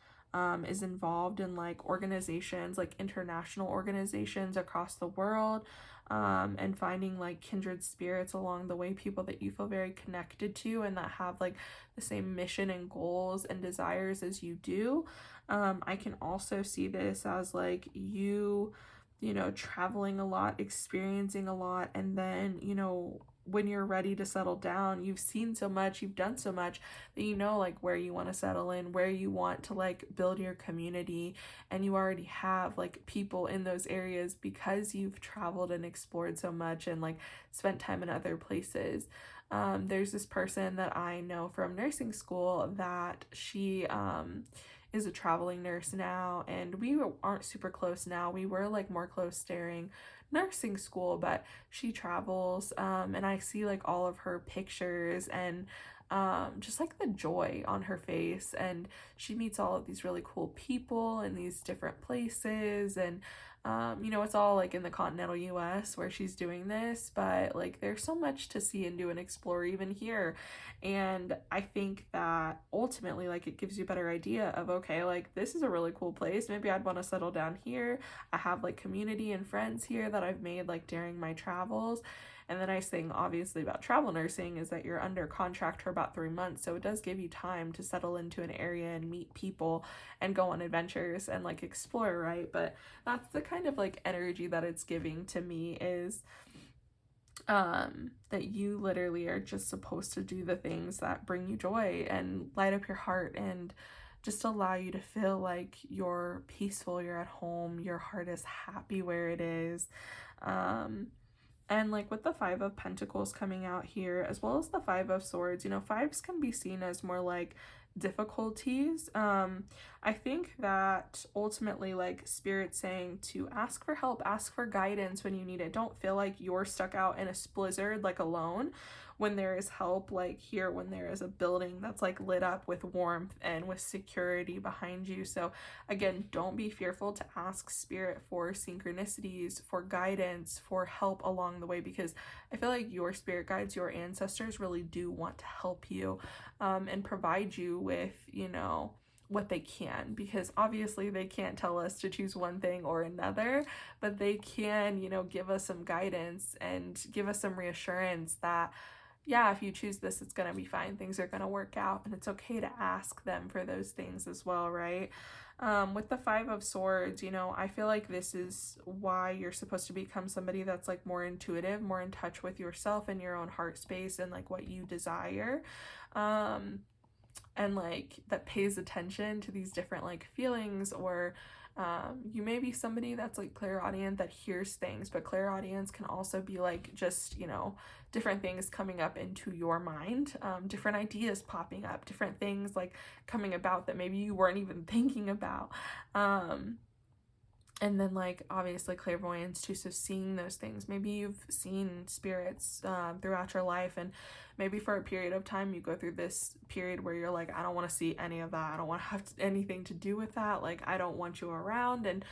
is involved in like organizations, like international organizations across the world, and finding like kindred spirits along the way, people that you feel very connected to and that have like the same mission and goals and desires as you do. I can also see this as like you know, traveling a lot, experiencing a lot, and then, you know, when you're ready to settle down, you've seen so much, you've done so much that you know like where you want to settle in, where you want to like build your community, and you already have like people in those areas because you've traveled and explored so much and like spent time in other places. There's this person that I know from nursing school that she is a traveling nurse now, and we aren't super close now. We were like more close during nursing school, but she travels, and I see like all of her pictures and just like the joy on her face, and she meets all of these really cool people in these different places. And you know, it's all like in the continental US where she's doing this, but like there's so much to see and do and explore even here. And I think that ultimately like it gives you a better idea of, okay, like this is a really cool place, maybe I'd want to settle down here. I have like community and friends here that I've made like during my travels. And the nice thing obviously about travel nursing is that you're under contract for about 3 months, so it does give you time to settle into an area and meet people and go on adventures and like explore, right? But that's the kind of like energy that it's giving to me, is that you literally are just supposed to do the things that bring you joy and light up your heart and just allow you to feel like you're peaceful, you're at home, your heart is happy where it is. And like with the Five of Pentacles coming out here, as well as the Five of Swords, you know, fives can be seen as more like difficulties. I think that ultimately like Spirit saying to ask for help, ask for guidance when you need it. Don't feel like you're stuck out in a blizzard like alone, when there is help, like here, when there is a building that's like lit up with warmth and with security behind you. So again, don't be fearful to ask Spirit for synchronicities, for guidance, for help along the way, because I feel like your spirit guides, your ancestors really do want to help you, and provide you with, you know, what they can, because obviously they can't tell us to choose one thing or another, but they can, give us some guidance and give us some reassurance that, yeah, if you choose this, it's going to be fine. Things are going to work out, and it's okay to ask them for those things as well, right? With the Five of Swords, I feel like this is why you're supposed to become somebody that's like more intuitive, more in touch with yourself and your own heart space and like what you desire. And like that pays attention to these different like feelings, or you may be somebody that's like clairaudient that hears things, but clairaudience can also be like just, different things coming up into your mind, different ideas popping up, different things like coming about that maybe you weren't even thinking about. And then like obviously clairvoyance too, so seeing those things. Maybe you've seen spirits throughout your life, and maybe for a period of time you go through this period where you're like, I don't want to see any of that, I don't want to have anything to do with that, like I don't want you around. And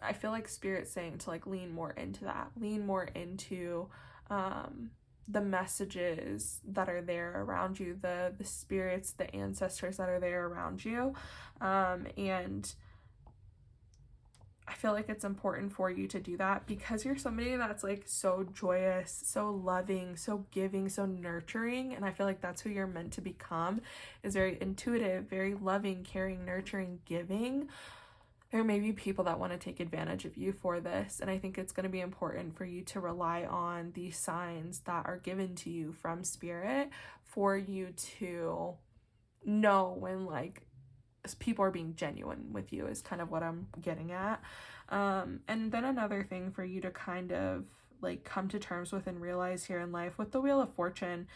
I feel like spirit's saying to like lean more into that, lean more into the messages that are there around you, the spirits, the ancestors that are there around you. And I feel like it's important for you to do that because you're somebody that's like so joyous, so loving, so giving, so nurturing. And I feel like that's who you're meant to become, is very intuitive, very loving, caring, nurturing, giving. There may be people that want to take advantage of you for this. And I think it's going to be important for you to rely on these signs that are given to you from spirit for you to know when like people are being genuine with you, is kind of what I'm getting at. And then another thing for you to kind of like come to terms with and realize here in life with the Wheel of Fortune,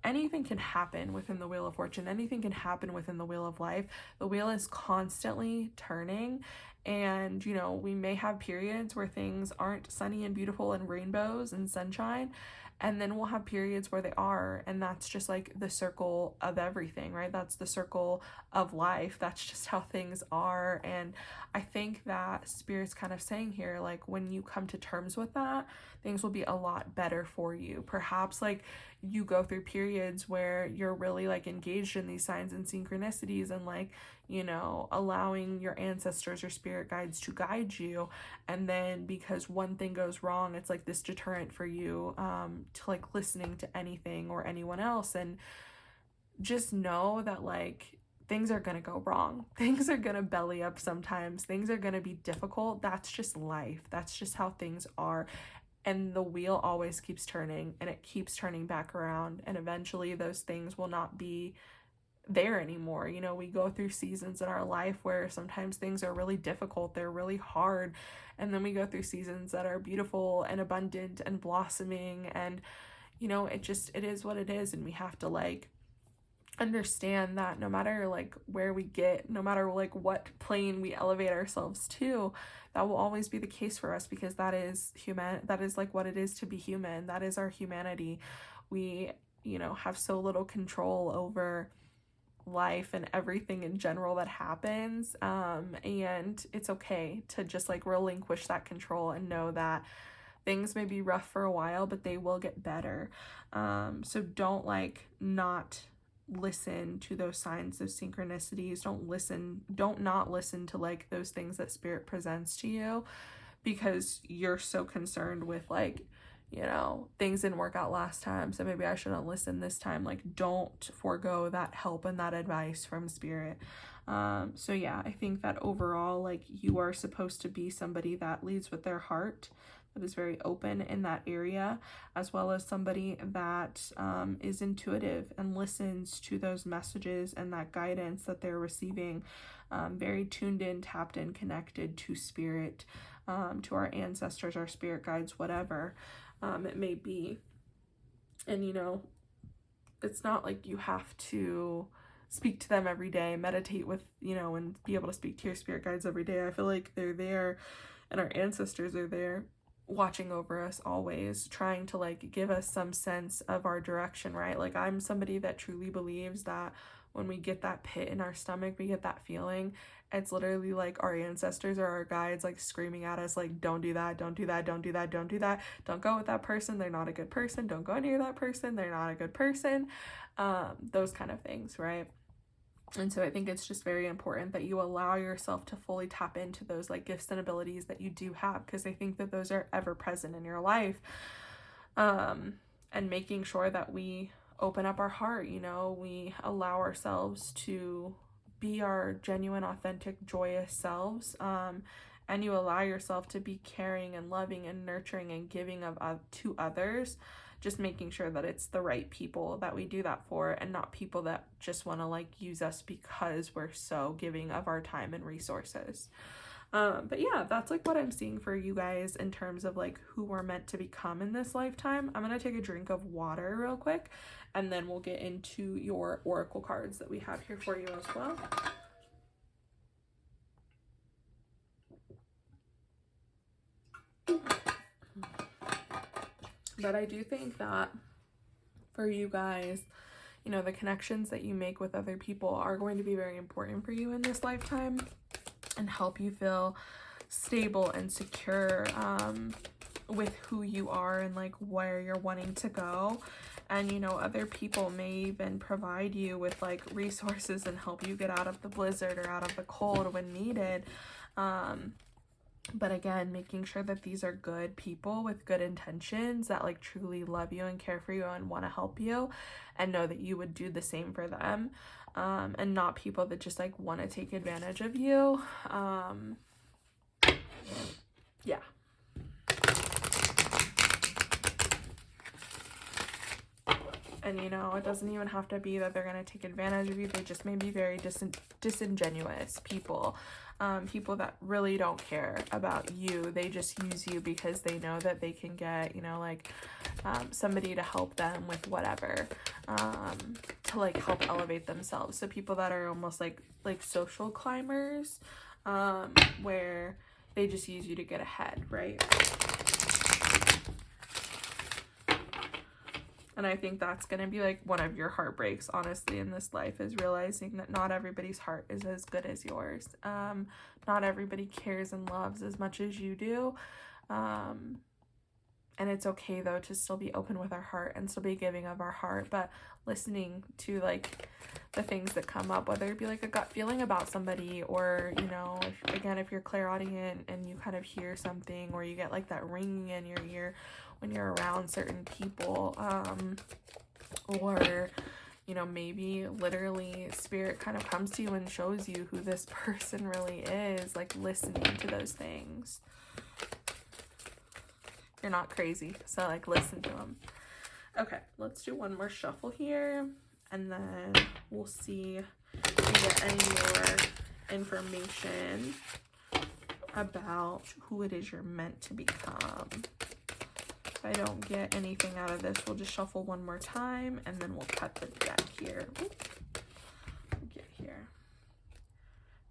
anything can happen within the Wheel of Fortune, anything can happen within the Wheel of Life. The wheel is constantly turning, and we may have periods where things aren't sunny and beautiful and rainbows and sunshine, and then we'll have periods where they are, and that's just like the circle of everything, right? That's the circle of life. That's just how things are. And I think that Spirit's kind of saying here, like when you come to terms with that, things will be a lot better for you. Perhaps like you go through periods where you're really like engaged in these signs and synchronicities and like, allowing your ancestors or spirit guides to guide you. And then because one thing goes wrong, it's like this deterrent for you to like listening to anything or anyone else. And just know that like things are gonna go wrong. Things are gonna belly up sometimes. Things are gonna be difficult. That's just life. That's just how things are. And the wheel always keeps turning, and it keeps turning back around. And eventually those things will not be there anymore. We go through seasons in our life where sometimes things are really difficult, they're really hard, and then we go through seasons that are beautiful and abundant and blossoming, and it is what it is. And we have to like understand that no matter like where we get, no matter like what plane we elevate ourselves to, that will always be the case for us, because that is human. That is like what it is to be human. That is our humanity. We have so little control over life and everything in general that happens, and it's okay to just like relinquish that control and know that things may be rough for a while, but they will get better. So don't like not listen to those signs, those synchronicities. Don't not listen to like those things that Spirit presents to you because you're so concerned with like, things didn't work out last time, so maybe I shouldn't listen this time. Like, don't forego that help and that advice from Spirit. So yeah, I think that overall, like, you are supposed to be somebody that leads with their heart, that is very open in that area, as well as somebody that is intuitive and listens to those messages and that guidance that they're receiving, very tuned in, tapped in, connected to Spirit, to our ancestors, our spirit guides, whatever it may be. And it's not like you have to speak to them every day, meditate with, and be able to speak to your spirit guides every day. I feel like they're there, and our ancestors are there watching over us always, trying to like give us some sense of our direction, right? Like, I'm somebody that truly believes that when we get that pit in our stomach, we get that feeling, it's literally like our ancestors or our guides like screaming at us like, don't do that, don't do that, don't do that, don't do that, don't go with that person, they're not a good person, don't go near that person, they're not a good person, those kind of things, right? And so I think it's just very important that you allow yourself to fully tap into those like gifts and abilities that you do have, because I think that those are ever present in your life. And making sure that we open up our heart, you know, we allow ourselves to be our genuine, authentic, joyous selves. And you allow yourself to be caring and loving and nurturing and giving to others. Just making sure that it's the right people that we do that for, and not people that just want to like use us because we're so giving of our time and resources. But yeah, that's like what I'm seeing for you guys in terms of like who we're meant to become in this lifetime. I'm gonna take a drink of water real quick, and then we'll get into your oracle cards that we have here for you as well. But I do think that for you guys, you know, the connections that you make with other people are going to be very important for you in this lifetime and help you feel stable and secure with who you are and like where you're wanting to go. And, you know, other people may even provide you with like resources and help you get out of the blizzard or out of the cold when needed. But again, making sure that these are good people with good intentions that like truly love you and care for you and want to help you, and know that you would do the same for them, and not people that just like want to take advantage of you. Yeah. And, you know, it doesn't even have to be that they're going to take advantage of you. They just may be very disingenuous people. People that really don't care about you. They just use you because they know that they can get, you know, like somebody to help them with whatever, to like help elevate themselves. So people that are almost like social climbers, where they just use you to get ahead, right? And I think that's going to be like one of your heartbreaks, honestly, in this life, is realizing that not everybody's heart is as good as yours. Not everybody cares and loves as much as you do. And it's okay, though, to still be open with our heart and still be giving of our heart, but listening to like the things that come up, whether it be like a gut feeling about somebody, or, you know, if you're clairaudient and you kind of hear something, or you get like that ringing in your ear when you're around certain people, or, you know, maybe literally spirit kind of comes to you and shows you who this person really is, like listening to those things. You're not crazy, so like listen to them. Okay, let's do one more shuffle here, and then we'll see if we get any more information about who it is you're meant to become. If I don't get anything out of this, we'll just shuffle one more time, and then we'll cut the deck here. Get here.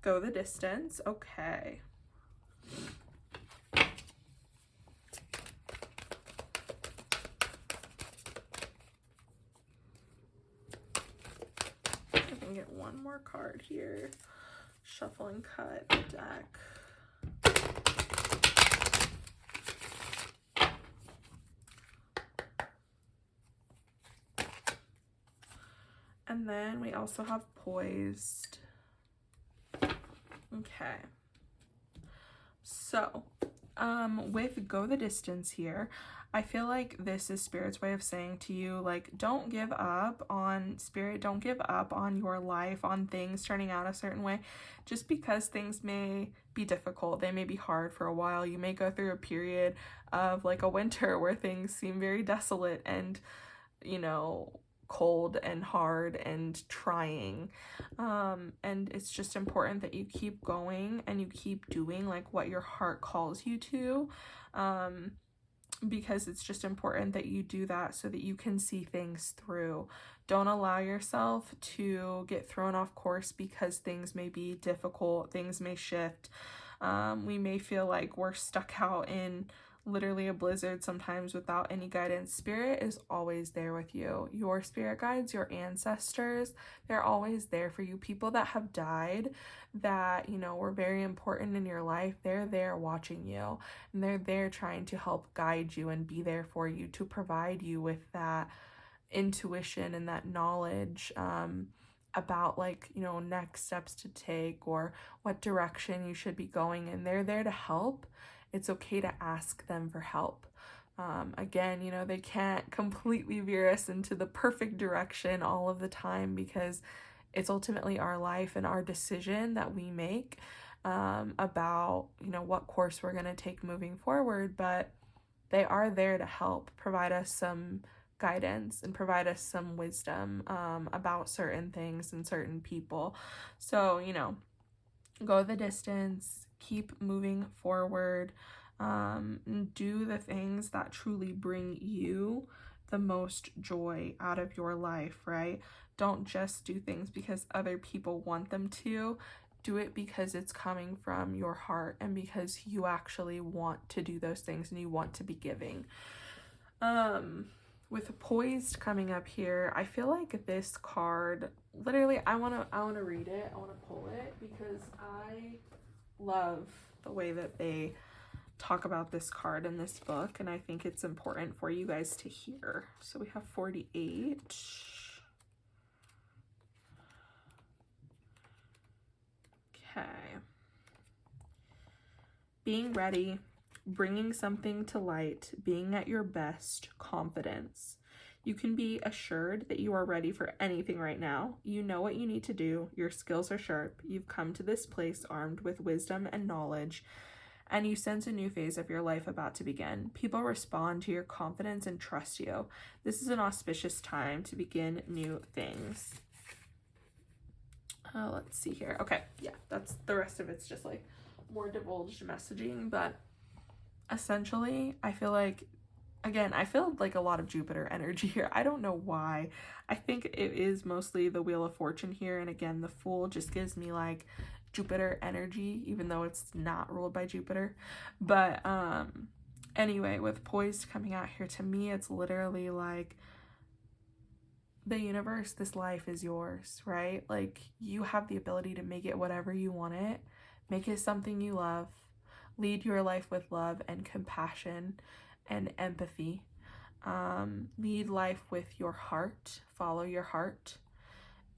Go the distance. Okay. Get one more card here. Shuffle and cut the deck. And then we also have poised. Okay. So, with go the distance here, I feel like this is Spirit's way of saying to you, like, don't give up on Spirit, don't give up on your life, on things turning out a certain way, just because things may be difficult, they may be hard for a while. You may go through a period of like a winter where things seem very desolate and, you know, cold and hard and trying, and it's just important that you keep going and you keep doing like what your heart calls you to, because it's just important that you do that so that you can see things through. Don't allow yourself to get thrown off course because things may be difficult, things may shift. We may feel like we're stuck out in literally a blizzard sometimes without any guidance. Spirit is always there with you. Your spirit guides, your ancestors, they're always there for you. People that have died that, you know, were very important in your life, they're there watching you, and they're there trying to help guide you and be there for you, to provide you with that intuition and that knowledge, about like, you know, next steps to take or what direction you should be going in. They're there to help. It's okay to ask them for help. Again, you know, they can't completely veer us into the perfect direction all of the time, because it's ultimately our life and our decision that we make about, you know, what course we're going to take moving forward. But they are there to help provide us some guidance and provide us some wisdom about certain things and certain people. So, you know, go the distance, keep moving forward, do the things that truly bring you the most joy out of your life, right? Don't just do things because other people want them to. Do it because it's coming from your heart and because you actually want to do those things and you want to be giving. With poised coming up here, I feel like this card, literally, I want to read it. I want to pull it because I love the way that they talk about this card in this book, and I think it's important for you guys to hear. So we have 48. Okay. Being ready, bringing something to light, being at your best, confidence. You can be assured that you are ready for anything right now. You know what you need to do. Your skills are sharp. You've come to this place armed with wisdom and knowledge, and you sense a new phase of your life about to begin. People respond to your confidence and trust you. This is an auspicious time to begin new things. Let's see here. Okay, yeah, that's the rest of it's just like more divulged messaging, but essentially, I feel like, again, I feel like a lot of Jupiter energy here. I don't know why. I think it is mostly the Wheel of Fortune here, and again, the Fool just gives me like Jupiter energy, even though it's not ruled by Jupiter. But anyway, with poised coming out here, to me it's literally like the universe, this life is yours, right? Like, you have the ability to make it whatever you want it. Make it something you love. Lead your life with love and compassion and empathy. Lead life with your heart. Follow your heart.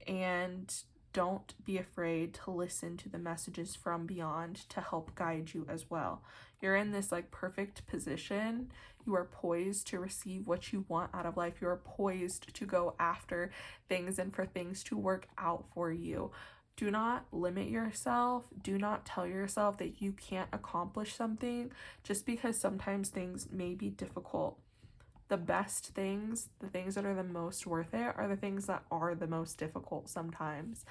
And don't be afraid to listen to the messages from beyond to help guide you as well. You're in this like perfect position. You are poised to receive what you want out of life. You are poised to go after things and for things to work out for you. Do not limit yourself. Do not tell yourself that you can't accomplish something just because sometimes things may be difficult. The best things, the things that are the most worth it, are the things that are the most difficult sometimes.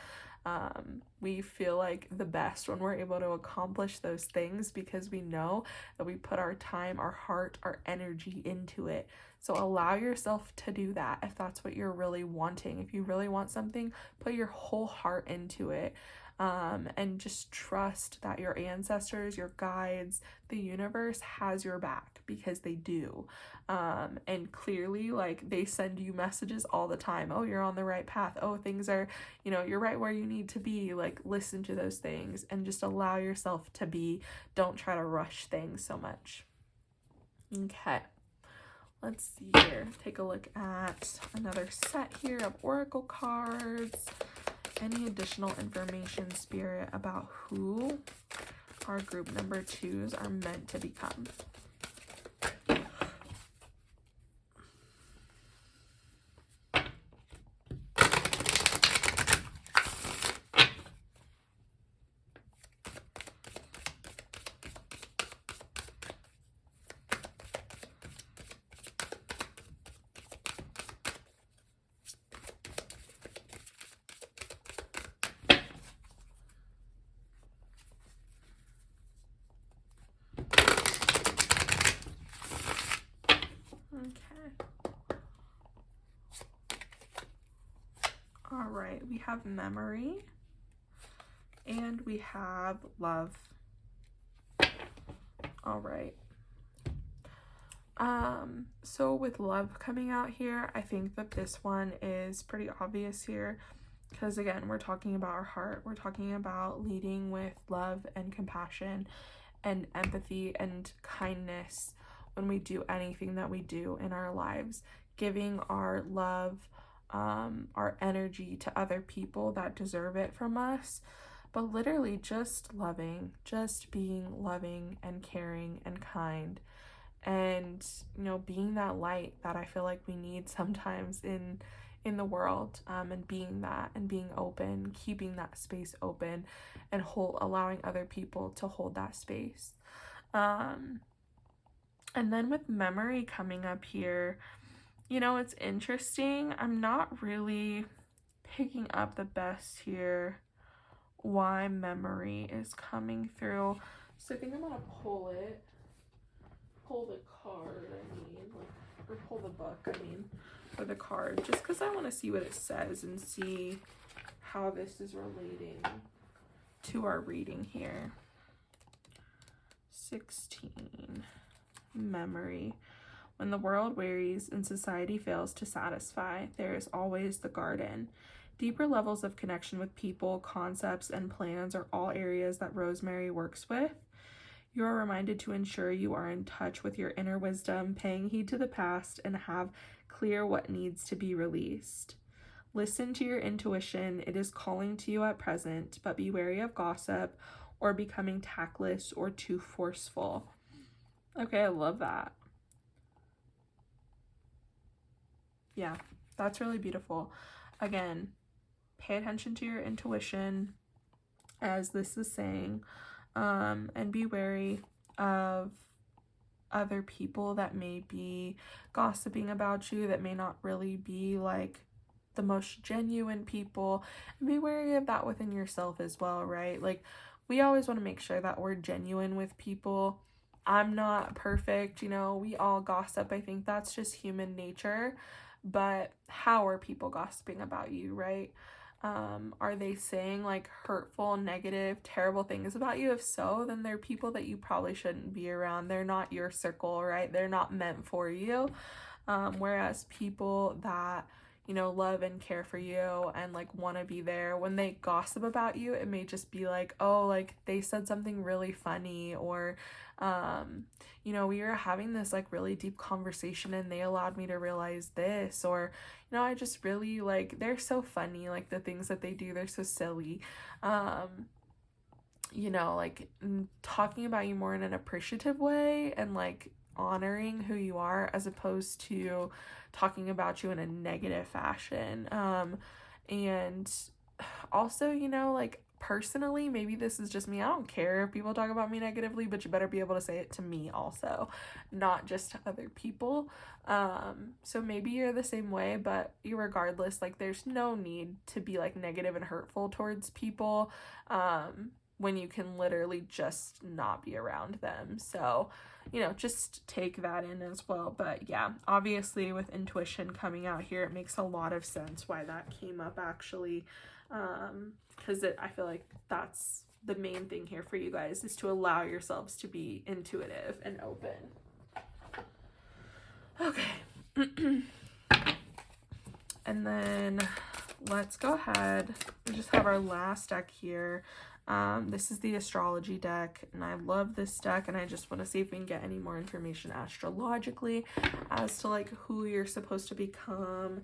We feel like the best when we're able to accomplish those things because we know that we put our time, our heart, our energy into it. So allow yourself to do that if that's what you're really wanting. If you really want something, put your whole heart into it. And just trust that your ancestors, your guides, the universe has your back, because they do. And clearly, like, they send you messages all the time. Oh, you're on the right path. Oh, things are, you know, you're right where you need to be. Like, listen to those things and just allow yourself to be. Don't try to rush things so much. Okay. Let's see here. Take a look at another set here of oracle cards. Any additional information, Spirit, about who our group number 2s are meant to become? All right, we have memory and we have love. All right. So with love coming out here, I think that this one is pretty obvious here, because again, we're talking about our heart. We're talking about leading with love and compassion and empathy and kindness when we do anything that we do in our lives, giving our love, our energy to other people that deserve it from us, but literally just loving, just being loving and caring and kind, and being that light that I feel like we need sometimes in the world, and being that, and being open, keeping that space open, and allowing other people to hold that space. And then with memory coming up here, it's interesting. I'm not really picking up the best here why memory is coming through. So I think I'm gonna pull the card, or pull the book, or the card, just because I want to see what it says and see how this is relating to our reading here. 16. Memory. When the world wearies and society fails to satisfy, there is always the garden. Deeper levels of connection with people, concepts, and plans are all areas that Rosemary works with. You are reminded to ensure you are in touch with your inner wisdom, paying heed to the past, and have clear what needs to be released. Listen to your intuition. It is calling to you at present, but be wary of gossip or becoming tactless or too forceful. Okay, I love that. Yeah, that's really beautiful. Again, pay attention to your intuition, as this is saying, and be wary of other people that may be gossiping about you, that may not really be like the most genuine people, and be wary of that within yourself as well, right? Like, we always want to make sure that we're genuine with people. I'm not perfect, we all gossip. I think that's just human nature. But how are people gossiping about you, right? Are they saying like hurtful, negative, terrible things about you? If so, then they're people that you probably shouldn't be around. They're not your circle, right? They're not meant for you. Whereas people that, love and care for you and like want to be there, when they gossip about you, it may just be like, oh, like they said something really funny, or we were having this like really deep conversation and they allowed me to realize this, or I just really like, they're so funny, like the things that they do, they're so silly. Like talking about you more in an appreciative way and like honoring who you are, as opposed to talking about you in a negative fashion. And also, like personally, maybe this is just me, I don't care if people talk about me negatively, but you better be able to say it to me also, not just to other people. So maybe you're the same way, but regardless, like there's no need to be like negative and hurtful towards people when you can literally just not be around them. So just take that in as well. But yeah, obviously with intuition coming out here, it makes a lot of sense why that came up, actually. Because I feel like that's the main thing here for you guys, is to allow yourselves to be intuitive and open. Okay. And then let's go ahead. We just have our last deck here. This is the astrology deck, and I love this deck, and I just want to see if we can get any more information astrologically as to like who you're supposed to become.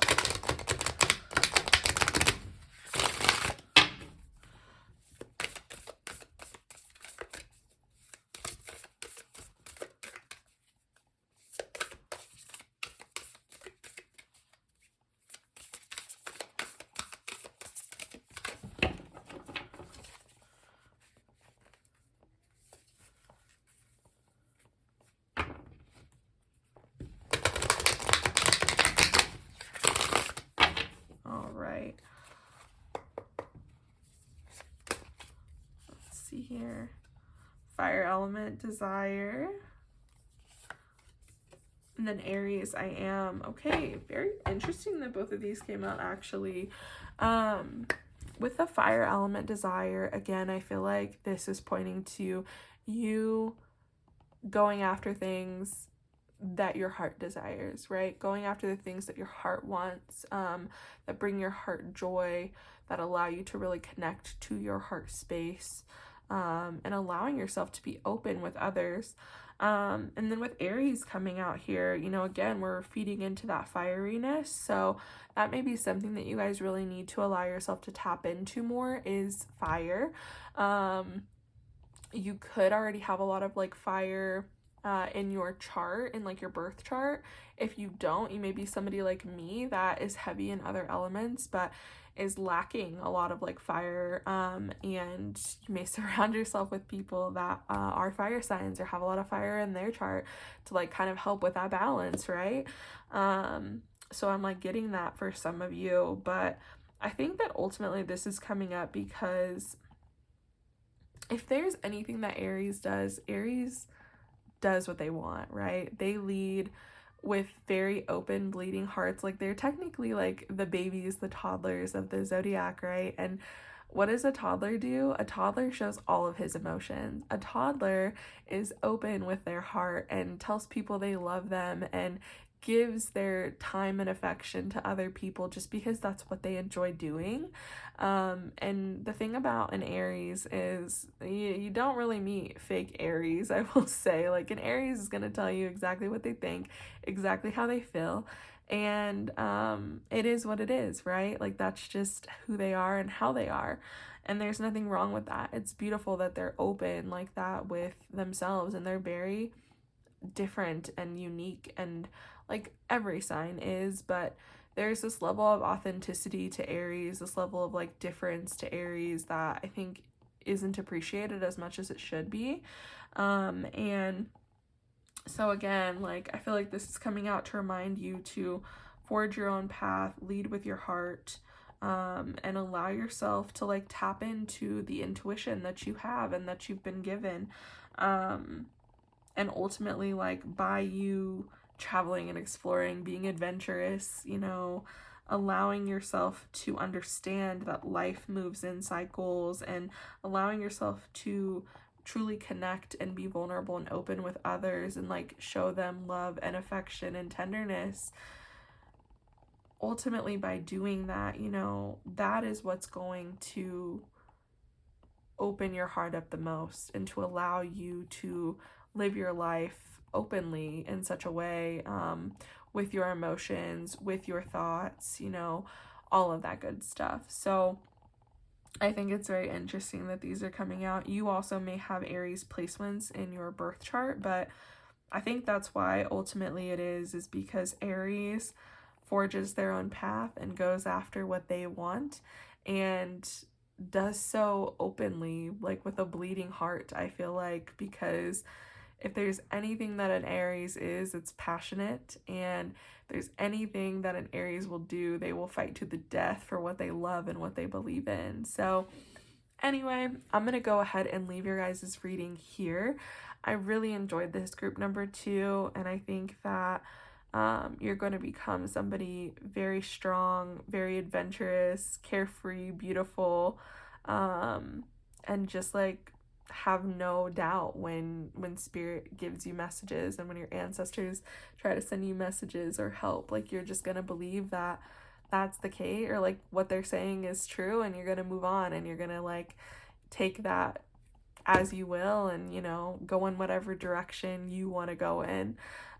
Here, fire element, desire, and then Aries, I am. Okay, very interesting that both of these came out, actually. With the fire element, desire, again, I feel like this is pointing to you going after things that your heart desires, right? Going after the things that your heart wants, that bring your heart joy, that allow you to really connect to your heart space. And allowing yourself to be open with others. And then with Aries coming out here, you know, again, we're feeding into that fieriness. So that may be something that you guys really need to allow yourself to tap into more, is fire. You could already have a lot of like fire in your chart, in like your birth chart. If you don't, you may be somebody like me that is heavy in other elements but is lacking a lot of like fire, and you may surround yourself with people that are fire signs or have a lot of fire in their chart to like kind of help with that balance, right? So I'm like getting that for some of you, but I think that ultimately this is coming up because if there's anything that Aries does what they want, right? They lead with very open, bleeding hearts. Like, they're technically like the babies, the toddlers of the zodiac, right? And what does a toddler do? A toddler shows all of his emotions. A toddler is open with their heart and tells people they love them and gives their time and affection to other people just because that's what they enjoy doing. And the thing about an Aries is you don't really meet fake Aries, I will say. Like, an Aries is going to tell you exactly what they think, exactly how they feel, and it is what it is, right? Like, that's just who they are and how they are, and there's nothing wrong with that. It's beautiful that they're open like that with themselves, and they're very different and unique, and like every sign is, but there's this level of authenticity to Aries, this level of like difference to Aries that I think isn't appreciated as much as it should be. And so again, like, I feel like this is coming out to remind you to forge your own path, lead with your heart, and allow yourself to like tap into the intuition that you have and that you've been given. And ultimately, like, by you traveling and exploring, being adventurous, you know, allowing yourself to understand that life moves in cycles, and allowing yourself to truly connect and be vulnerable and open with others and like show them love and affection and tenderness. Ultimately, by doing that, you know, that is what's going to open your heart up the most and to allow you to live your life openly in such a way, with your emotions, with your thoughts, you know, all of that good stuff. So I think it's very interesting that these are coming out. You also may have Aries placements in your birth chart, but I think that's why ultimately it is because Aries forges their own path and goes after what they want, and does so openly, like with a bleeding heart, I feel like, because if there's anything that an Aries is, it's passionate, and if there's anything that an Aries will do, they will fight to the death for what they love and what they believe in. So anyway, I'm gonna go ahead and leave your guys' reading here. I really enjoyed this group number 2, and I think that you're going to become somebody very strong, very adventurous, carefree, beautiful, and just like have no doubt when spirit gives you messages and when your ancestors try to send you messages or help. Like, you're just going to believe that that's the case, or like what they're saying is true, and you're going to move on, and you're going to like take that as you will, and, you know, go in whatever direction you want to go in.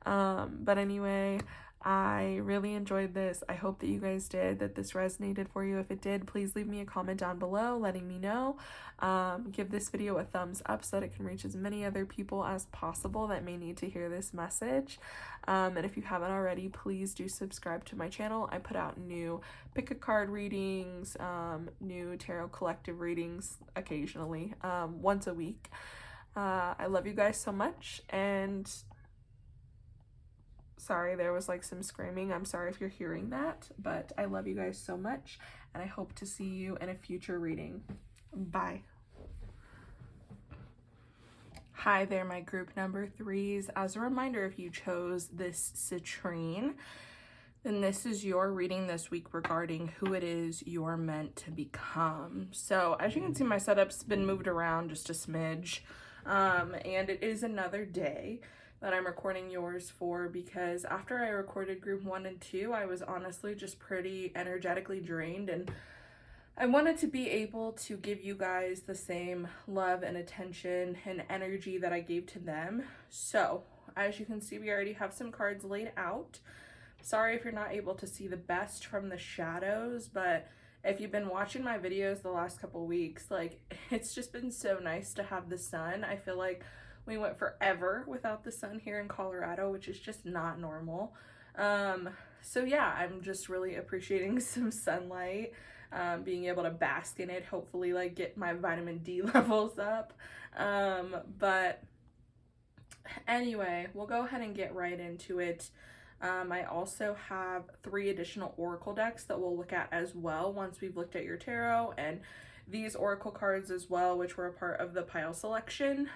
But anyway, I really enjoyed this. I hope that you guys did, that this resonated for you. If it did, please leave me a comment down below letting me know. Give this video a thumbs up so that it can reach as many other people as possible that may need to hear this message. And if you haven't already, please do subscribe to my channel. I put out new pick a card readings, new tarot collective readings occasionally, once a week. I love you guys so much, and sorry, there was like some screaming. I'm sorry if you're hearing that, but I love you guys so much, and I hope to see you in a future reading. Bye. Hi there, my group number 3s. As a reminder, if you chose this citrine, then this is your reading this week regarding who it is you're meant to become. So as you can see, my setup's been moved around just a smidge, and it is another day that I'm recording yours for, because after I recorded group 1 and 2, I was honestly just pretty energetically drained, and I wanted to be able to give you guys the same love and attention and energy that I gave to them. So, as you can see, we already have some cards laid out. Sorry if you're not able to see the best from the shadows, but if you've been watching my videos the last couple weeks, like, it's just been so nice to have the sun. I feel like we went forever without the sun here in Colorado, which is just not normal. So yeah, I'm just really appreciating some sunlight, being able to bask in it, hopefully like get my vitamin D levels up. But anyway, we'll go ahead and get right into it. I also have 3 additional oracle decks that we'll look at as well once we've looked at your tarot, and these oracle cards as well, which were a part of the pile selection.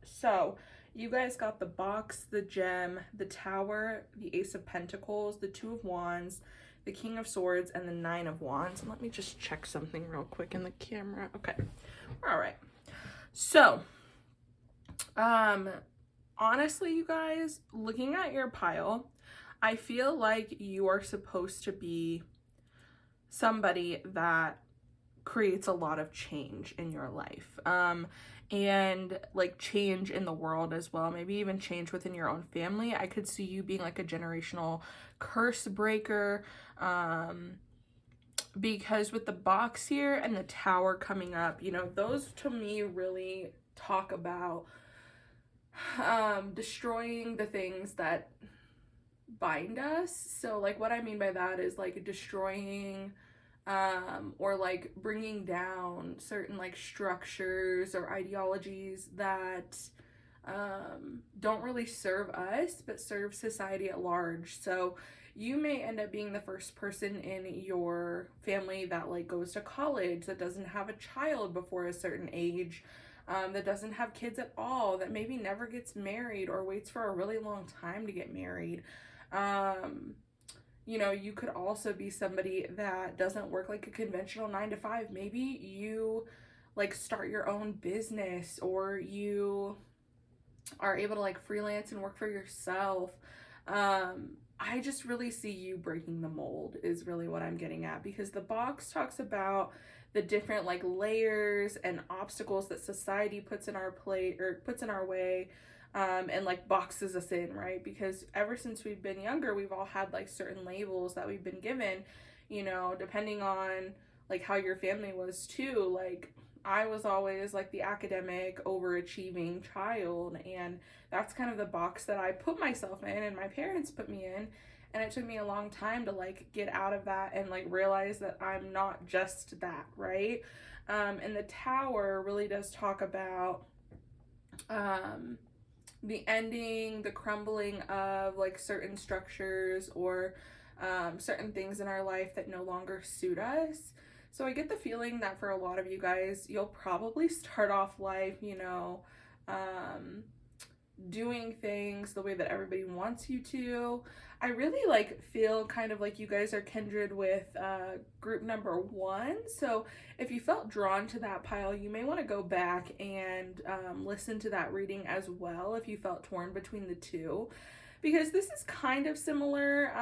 So you guys got the box, the gem, the tower, the ace of pentacles, the 2 of wands, the king of swords, and the 9 of wands. And let me just check something real quick in the camera. Okay, all right. So honestly, you guys, looking at your pile, I feel like you are supposed to be somebody that creates a lot of change in your life, and like change in the world as well, maybe even change within your own family. I could see you being like a generational curse breaker, because with the box here and the tower coming up, you know, those to me really talk about destroying the things that bind us. So like what I mean by that is like destroying or like bringing down certain like structures or ideologies that don't really serve us but serve society at large. So you may end up being the first person in your family that like goes to college, that doesn't have a child before a certain age, that doesn't have kids at all, that maybe never gets married or waits for a really long time to get married. You know, you could also be somebody that doesn't work like a conventional 9-to-5. Maybe you like start your own business, or you are able to like freelance and work for yourself. I just really see you breaking the mold is really what I'm getting at, because the box talks about the different like layers and obstacles that society puts in our plate or puts in our way, and like boxes us in, right? Because ever since we've been younger, we've all had like certain labels that we've been given, you know, depending on like how your family was too. Like I was always like the academic overachieving child, and that's kind of the box that I put myself in and my parents put me in. And it took me a long time to like get out of that and like realize that I'm not just that, right? And the tower really does talk about the ending, the crumbling of like certain structures or certain things in our life that no longer suit us. So I get the feeling that for a lot of you guys, you'll probably start off life, you know, doing things the way that everybody wants you to. I really like feel kind of like you guys are kindred with group number 1. So if you felt drawn to that pile, you may want to go back and listen to that reading as well if you felt torn between the two, because this is kind of similar,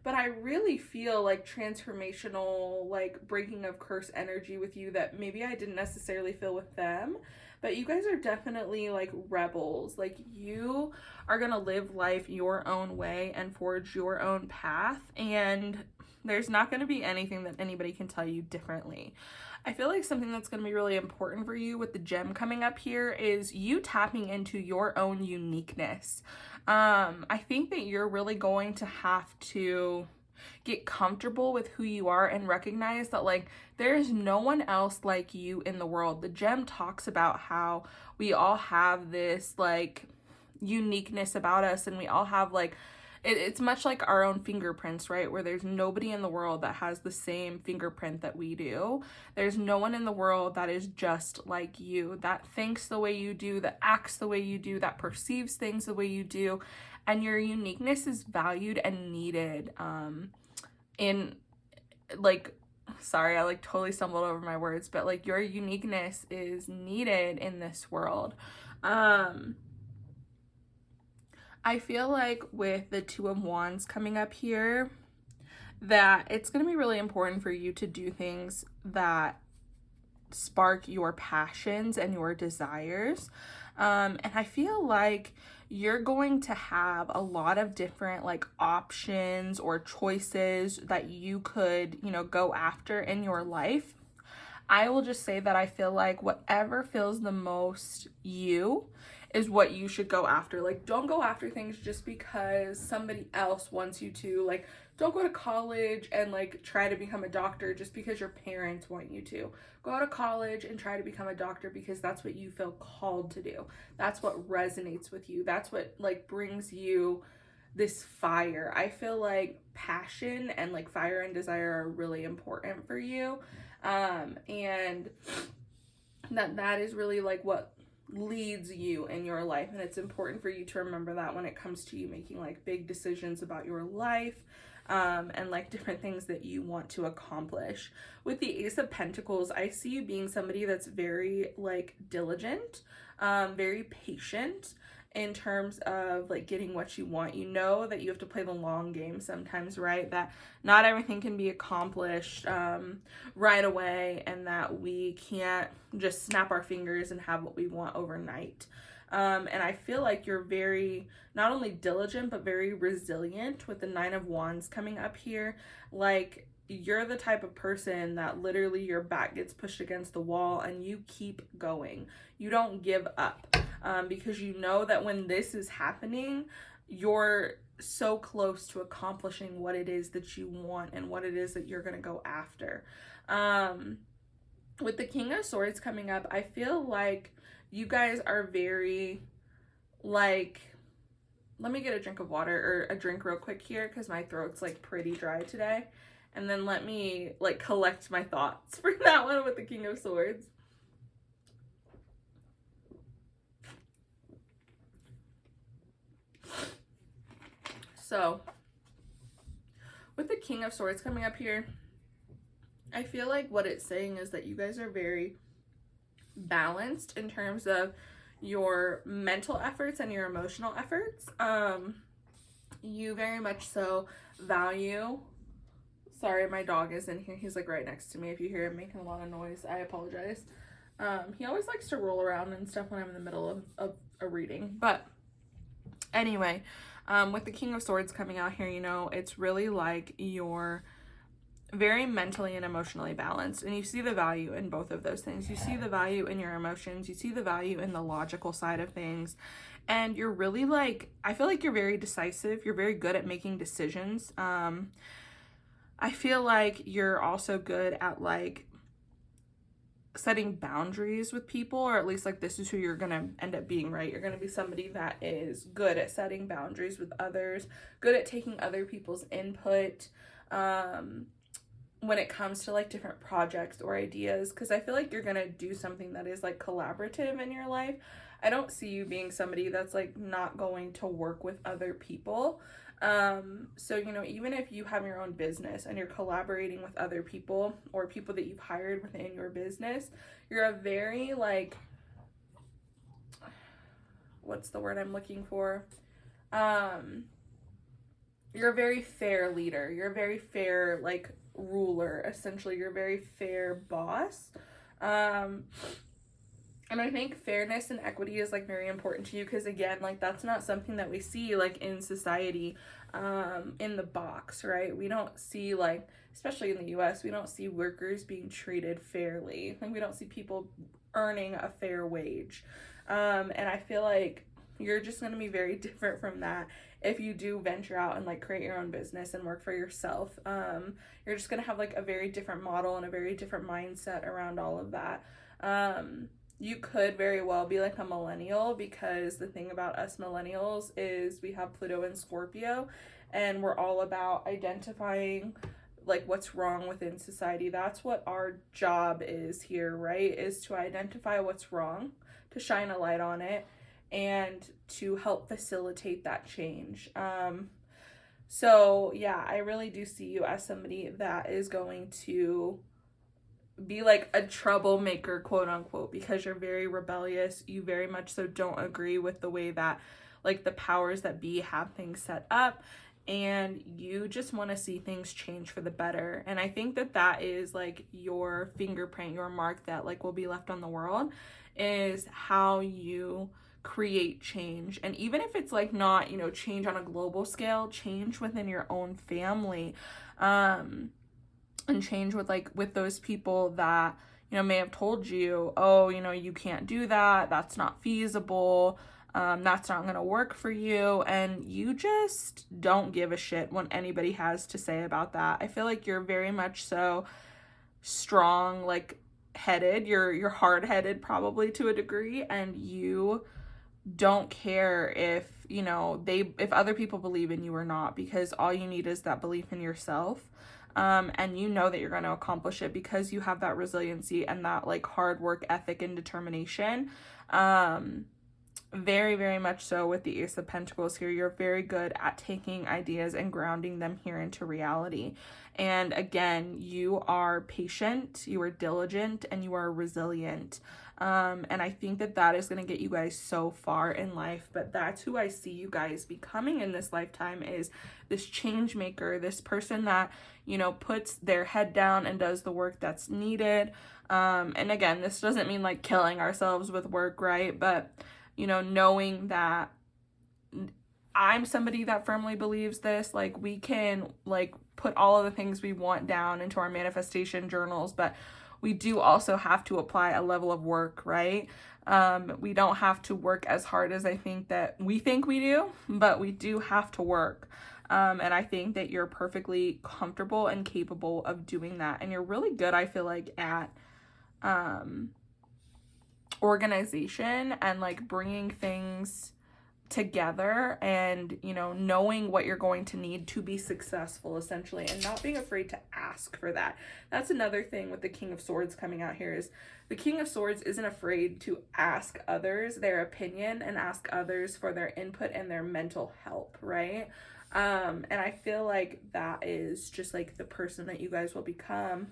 but I really feel like transformational, like breaking of curse energy with you that maybe I didn't necessarily feel with them. But you guys are definitely like rebels. Like you are gonna live life your own way and forge your own path, and there's not gonna be anything that anybody can tell you differently. I feel like something that's gonna be really important for you with the gem coming up here is you tapping into your own uniqueness. I think that you're really going to have to get comfortable with who you are and recognize that like there's no one else like you in the world. The gem talks about how we all have this like uniqueness about us, and we all have like it's much like our own fingerprints, right? Where there's nobody in the world that has the same fingerprint that we do. There's no one in the world that is just like you, that thinks the way you do, that acts the way you do, that perceives things the way you do. And your uniqueness is valued and needed in like, sorry, I like totally stumbled over my words, but like your uniqueness is needed in this world. I feel like with the 2 of Wands coming up here, that it's going to be really important for you to do things that spark your passions and your desires. And I feel like you're going to have a lot of different like options or choices that you could, go after in your life. I will just say that I feel like whatever feels the most you is what you should go after. Like, don't go after things just because somebody else wants you to. Like, don't go to college and like try to become a doctor just because your parents want you to. Go to college and try to become a doctor because that's what you feel called to do. That's what resonates with you. That's what like brings you this fire. I feel like passion and like fire and desire are really important for you. And that is really like what leads you in your life, and it's important for you to remember that when it comes to you making like big decisions about your life, and like different things that you want to accomplish. With the Ace of Pentacles, I see you being somebody that's very like diligent, very patient in terms of like getting what you want. You know that you have to play the long game sometimes, right? That not everything can be accomplished right away, and that we can't just snap our fingers and have what we want overnight. And I feel like you're very, not only diligent, but very resilient with the Nine of Wands coming up here. Like, you're the type of person that literally your back gets pushed against the wall and you keep going. You don't give up, because you know that when this is happening, you're so close to accomplishing what it is that you want and what it is that you're going to go after. With the King of Swords coming up, I feel like you guys are very, like, let me get a drink of water or a drink real quick here because my throat's like pretty dry today. And then let me like collect my thoughts for that one with the King of Swords. So, with the King of Swords coming up here, I feel like what it's saying is that you guys are very balanced in terms of your mental efforts and your emotional efforts. You very much so value... Sorry, my dog is in here. He's like right next to me. If you hear him making a lot of noise, I apologize. He always likes to roll around and stuff when I'm in the middle of a reading. But anyway, with the King of Swords coming out here, it's really like you're very mentally and emotionally balanced. And you see the value in both of those things. You see the value in your emotions. You see the value in the logical side of things. And you're really like, I feel like you're very decisive. You're very good at making decisions. I feel like you're also good at like setting boundaries with people, or at least like this is who you're going to end up being, right? You're going to be somebody that is good at setting boundaries with others, good at taking other people's input when it comes to like different projects or ideas, because I feel like you're going to do something that is like collaborative in your life. I don't see you being somebody that's like not going to work with other people. So, even if you have your own business and you're collaborating with other people or people that you've hired within your business, you're a very like, what's the word I'm looking for? You're a very fair leader. You're a very fair, like, ruler, essentially. You're a very fair boss. And I think fairness and equity is, like, very important to you because, again, like, that's not something that we see, like, in society, in the box, right? We don't see, like, especially in the U.S., we don't see workers being treated fairly. Like, we don't see people earning a fair wage. And I feel like you're just going to be very different from that if you do venture out and, like, create your own business and work for yourself. You're just going to have, like, a very different model and a very different mindset around all of that. You could very well be like a millennial, because the thing about us millennials is we have Pluto and Scorpio, and we're all about identifying like what's wrong within society. That's what our job is here, right? Is to identify what's wrong, to shine a light on it, and to help facilitate that change. So yeah, I really do see you as somebody that is going to be like a troublemaker, quote unquote, because you're very rebellious. You very much so don't agree with the way that like the powers that be have things set up, and you just want to see things change for the better. And I think that that is like your fingerprint, your mark that like will be left on the world, is how you create change. And even if it's like not, you know, change on a global scale, change within your own family, and change with like with those people that, you know, may have told you, oh, you know, you can't do that, that's not feasible, that's not gonna work for you, and you just don't give a shit what anybody has to say about that. I feel like you're very much so strong, like headed, you're hard-headed probably to a degree, and you don't care if, you know, if other people believe in you or not, because all you need is that belief in yourself. And you know that you're going to accomplish it because you have that resiliency and that like hard work ethic and determination. Very, very much so with the Ace of Pentacles here. You're very good at taking ideas and grounding them here into reality. And again, you are patient, you are diligent, and you are resilient. And I think that that is going to get you guys so far in life. But that's who I see you guys becoming in this lifetime, is this change maker, this person that, you know, puts their head down and does the work that's needed. And again, this doesn't mean like killing ourselves with work, right? But, you know, knowing that I'm somebody that firmly believes this, like we can like put all of the things we want down into our manifestation journals, but we do also have to apply a level of work, right? We don't have to work as hard as I think that we think we do, but we do have to work. And I think that you're perfectly comfortable and capable of doing that. And you're really good, I feel like, at organization and like bringing things together and, you know, knowing what you're going to need to be successful, essentially, and not being afraid to ask for that. That's another thing with the King of Swords coming out here, is the King of Swords isn't afraid to ask others their opinion and ask others for their input and their mental help, right? And I feel like that is just like the person that you guys will become.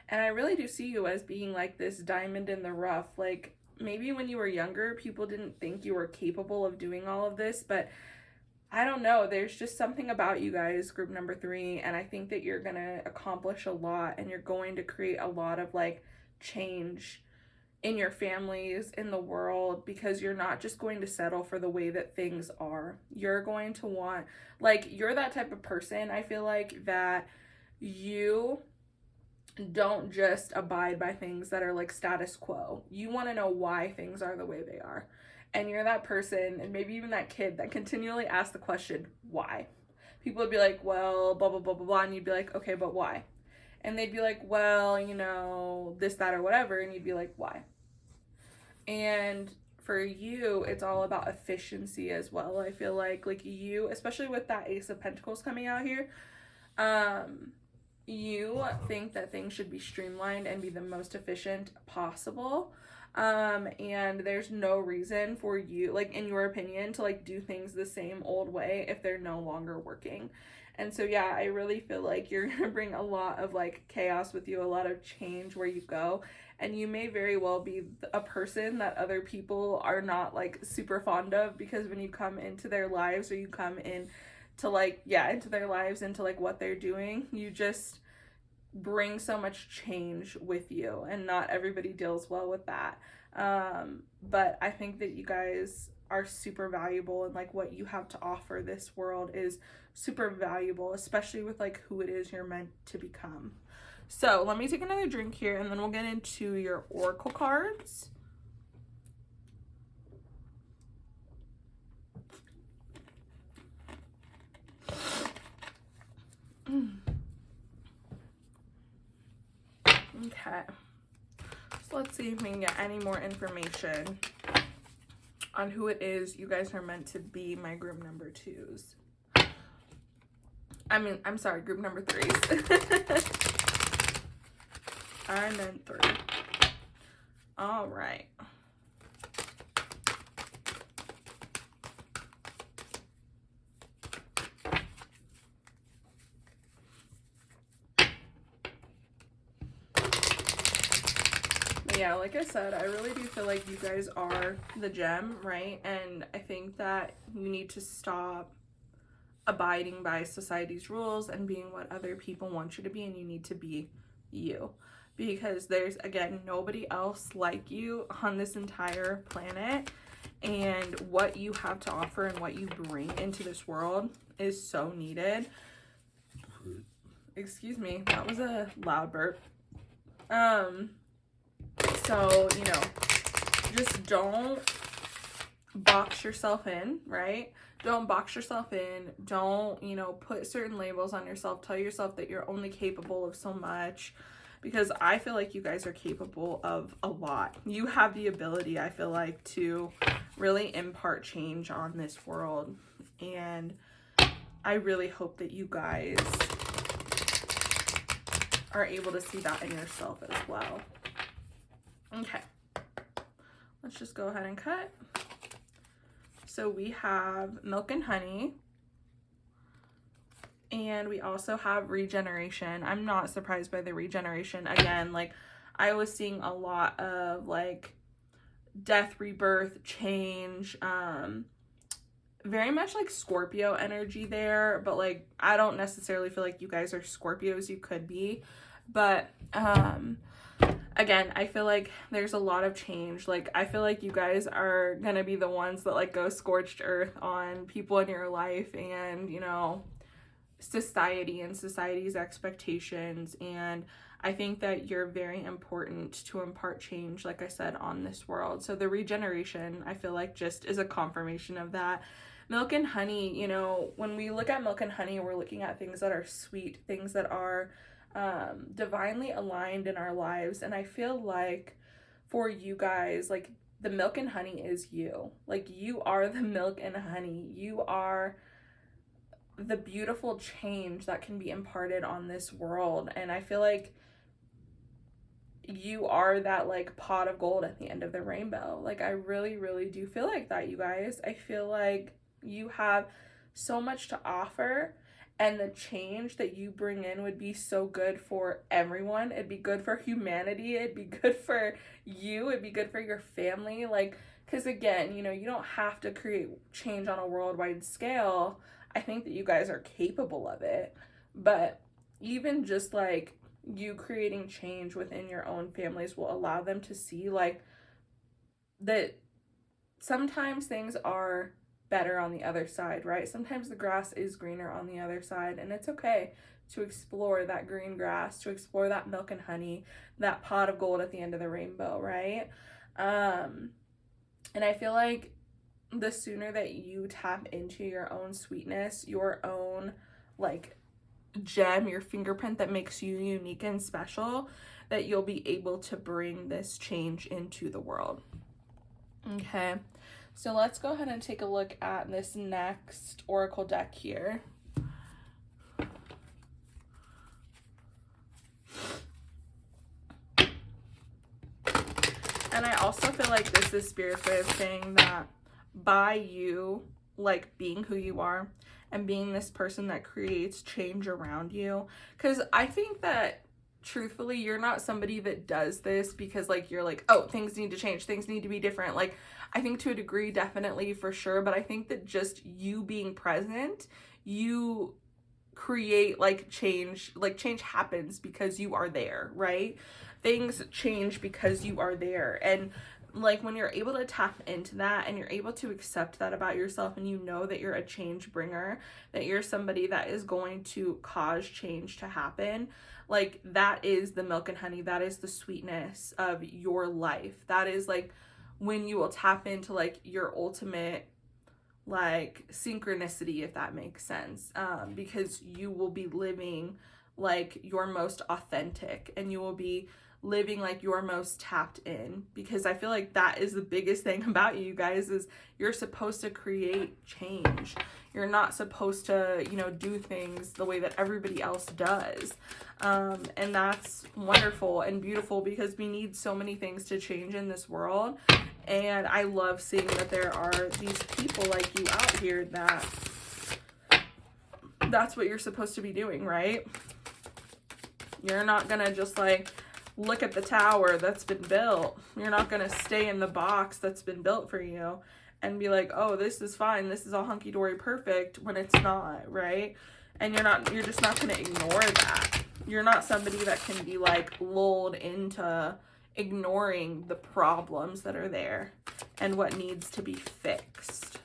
And I really do see you as being like this diamond in the rough. Like, maybe when you were younger, people didn't think you were capable of doing all of this, but I don't know. There's just something about you guys, group number 3, and I think that you're going to accomplish a lot, and you're going to create a lot of like change in your families, in the world, because you're not just going to settle for the way that things are. You're going to want, like, you're that type of person, I feel like, that you don't just abide by things that are like status quo. You want to know why things are the way they are. And you're that person, and maybe even that kid, that continually asks the question, why? People would be like, well, blah, blah, blah, blah, blah. And you'd be like, okay, but why? And they'd be like, well, you know, this, that, or whatever. And you'd be like, why? And for you, it's all about efficiency as well. I feel like you, especially with that Ace of Pentacles coming out here, you think that things should be streamlined and be the most efficient possible. And there's no reason for you, like, in your opinion, to like do things the same old way if they're no longer working. And so, yeah, I really feel like you're going to bring a lot of like chaos with you, a lot of change where you go. And you may very well be a person that other people are not like super fond of, because when you come into their lives, or you come in to like, yeah, into their lives, into like what they're doing, you just bring so much change with you, and not everybody deals well with that. But I think that you guys are super valuable, and like what you have to offer this world is super valuable, especially with like who it is you're meant to become. So let me take another drink here, and then we'll get into your oracle cards. Okay, so let's see if we can get any more information on who it is you guys are meant to be, my group number 2s. I'm sorry, group number 3s. I meant 3. All right. Yeah, like I said, I really do feel like you guys are the gem, right? And I think that you need to stop abiding by society's rules and being what other people want you to be, and you need to be you. Because there's, again, nobody else like you on this entire planet, and what you have to offer and what you bring into this world is so needed. Excuse me, that was a loud burp. So, you know, just don't box yourself in, right? Don't box yourself in. Don't, you know, put certain labels on yourself. Tell yourself that you're only capable of so much, because I feel like you guys are capable of a lot. You have the ability, I feel like, to really impart change on this world. And I really hope that you guys are able to see that in yourself as well. Okay. Let's just go ahead and cut. So we have milk and honey. And we also have regeneration. I'm not surprised by the regeneration. Again, like, I was seeing a lot of, like, death, rebirth, change, very much like Scorpio energy there, but, like, I don't necessarily feel like you guys are Scorpios. You could be, but, again, I feel like there's a lot of change. Like, I feel like you guys are gonna be the ones that, like, go scorched earth on people in your life, and, you know, society and society's expectations. And I think that you're very important to impart change, like I said, on this world. So the regeneration, I feel like, just is a confirmation of that. Milk and honey, you know, when we look at milk and honey, we're looking at things that are sweet, things that are divinely aligned in our lives. And I feel like for you guys, like, the milk and honey is you. Like, you are the milk and honey. You are the beautiful change that can be imparted on this world. And I feel like you are that, like, pot of gold at the end of the rainbow. Like, I really, really do feel like that, you guys. I feel like you have so much to offer, and the change that you bring in would be so good for everyone. It'd be good for humanity. It'd be good for you. It'd be good for your family. Like, because again, you know, you don't have to create change on a worldwide scale. I think that you guys are capable of it, but even just, like, you creating change within your own families will allow them to see, like, that sometimes things are better on the other side, right? Sometimes the grass is greener on the other side, and it's okay to explore that green grass, to explore that milk and honey, that pot of gold at the end of the rainbow, right? And I feel like the sooner that you tap into your own sweetness, your own, like, gem, your fingerprint that makes you unique and special, that you'll be able to bring this change into the world. Okay, so let's go ahead and take a look at this next oracle deck here. And I also feel like this is Spirit's way of saying that by you, like, being who you are and being this person that creates change around you, because I think that truthfully you're not somebody that does this because, like, you're like, oh, things need to change, things need to be different. Like, I think to a degree, definitely, for sure, but I think that just you being present, you create, like, change. Like, change happens because you are there, right? Things change because you are there. And, like, when you're able to tap into that and you're able to accept that about yourself, and you know that you're a change bringer, that you're somebody that is going to cause change to happen, like, that is the milk and honey. That is the sweetness of your life. That is, like, when you will tap into, like, your ultimate, like, synchronicity, if that makes sense, because you will be living, like, your most authentic, and you will be living, like, your most tapped in, because I feel like that is the biggest thing about you guys, is you're supposed to create change. You're not supposed to, you know, do things the way that everybody else does. And that's wonderful and beautiful, because we need so many things to change in this world. And I love seeing that there are these people like you out here that's what you're supposed to be doing, right? You're not gonna just, like, look at the tower that's been built. You're not gonna stay in the box that's been built for you and be like, oh, this is fine, this is all hunky-dory perfect, when it's not, right? And you're just not going to ignore that. You're not somebody that can be like lulled into ignoring the problems that are there and what needs to be fixed.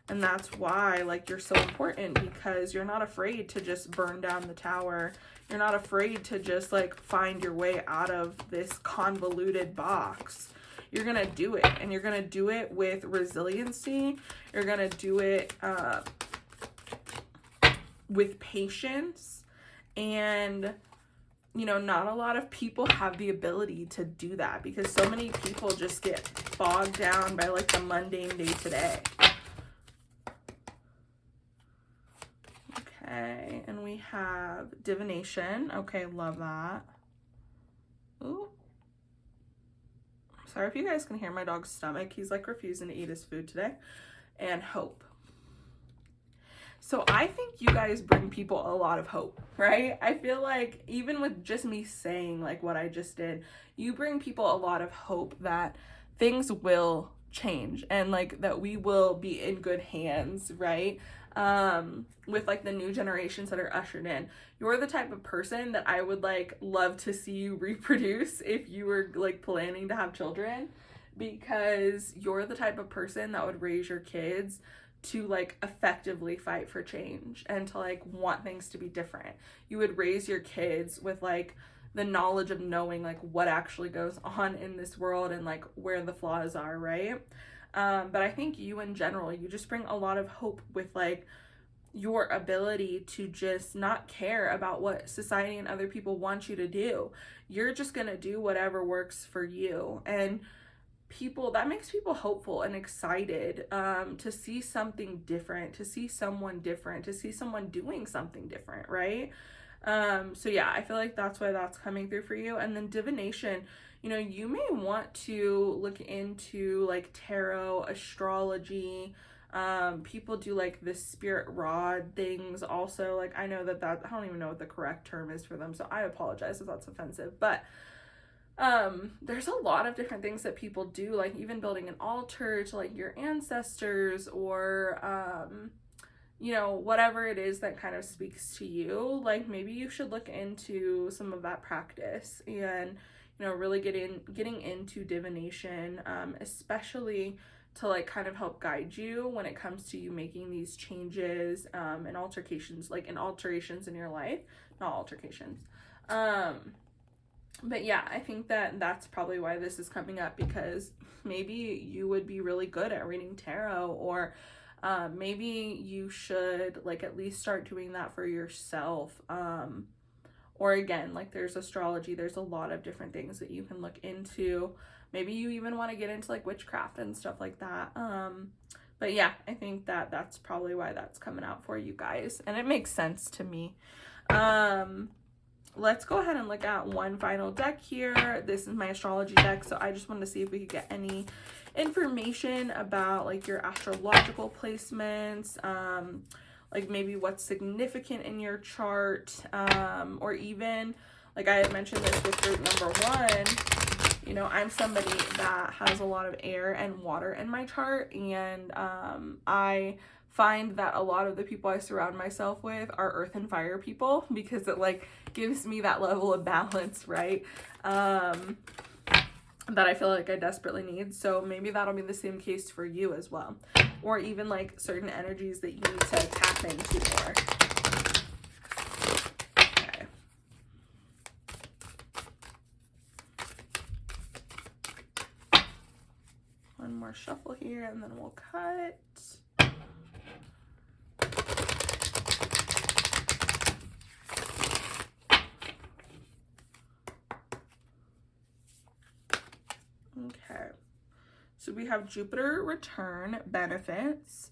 And that's why, like, you're so important, because you're not afraid to just burn down the tower. You're not afraid to just, like, find your way out of this convoluted box. You're going to do it, and you're going to do it with resiliency. You're going to do it with patience. And, you know, not a lot of people have the ability to do that, because so many people just get bogged down by, like, the mundane day-to-day. Okay, and we have divination. Okay, love that. Ooh. Sorry if you guys can hear my dog's stomach. He's like refusing to eat his food today. And hope. So I think you guys bring people a lot of hope, right? I feel like even with just me saying like what I just did, you bring people a lot of hope that things will change and like that we will be in good hands, right? With like the new generations that are ushered in. You're the type of person that I would like love to see you reproduce if you were like planning to have children, because you're the type of person that would raise your kids to like effectively fight for change and to like want things to be different. You would raise your kids with like the knowledge of knowing like what actually goes on in this world and like where the flaws are, right? But I think you in general, you just bring a lot of hope with like your ability to just not care about what society and other people want you to do. You're just gonna do whatever works for you. And people, that makes people hopeful and excited to see something different, to see someone different, to see someone doing something different, right? So yeah, I feel like that's why that's coming through for you. And then divination, you know, you may want to look into like tarot, astrology. People do like the spirit rod things also. Like I know that I don't even know what the correct term is for them, so I apologize if that's offensive, but there's a lot of different things that people do, like even building an altar to like your ancestors, or you know, whatever it is that kind of speaks to you. Like maybe you should look into some of that practice and, you know, really getting into divination, especially to like kind of help guide you when it comes to you making these changes and alterations in your life, not altercations. But yeah, I think that that's probably why this is coming up, because maybe you would be really good at reading tarot, or maybe you should like at least start doing that for yourself. Or again, like there's astrology, there's a lot of different things that you can look into. Maybe you even want to get into like witchcraft and stuff like that. But yeah, I think that that's probably why that's coming out for you guys, and it makes sense to me. Let's go ahead and look at one final deck here. This is my astrology deck, so I just wanted to see if we could get any information about like your astrological placements, like maybe what's significant in your chart, or even like I had mentioned this with group number 1. You know, I'm somebody that has a lot of air and water in my chart, and I find that a lot of the people I surround myself with are earth and fire people, because it like gives me that level of balance, right? That I feel like I desperately need. So maybe that'll be the same case for you as well, or even like certain energies that you need to tap into more. Okay. One more shuffle here and then we'll cut. Okay, so we have Jupiter return benefits,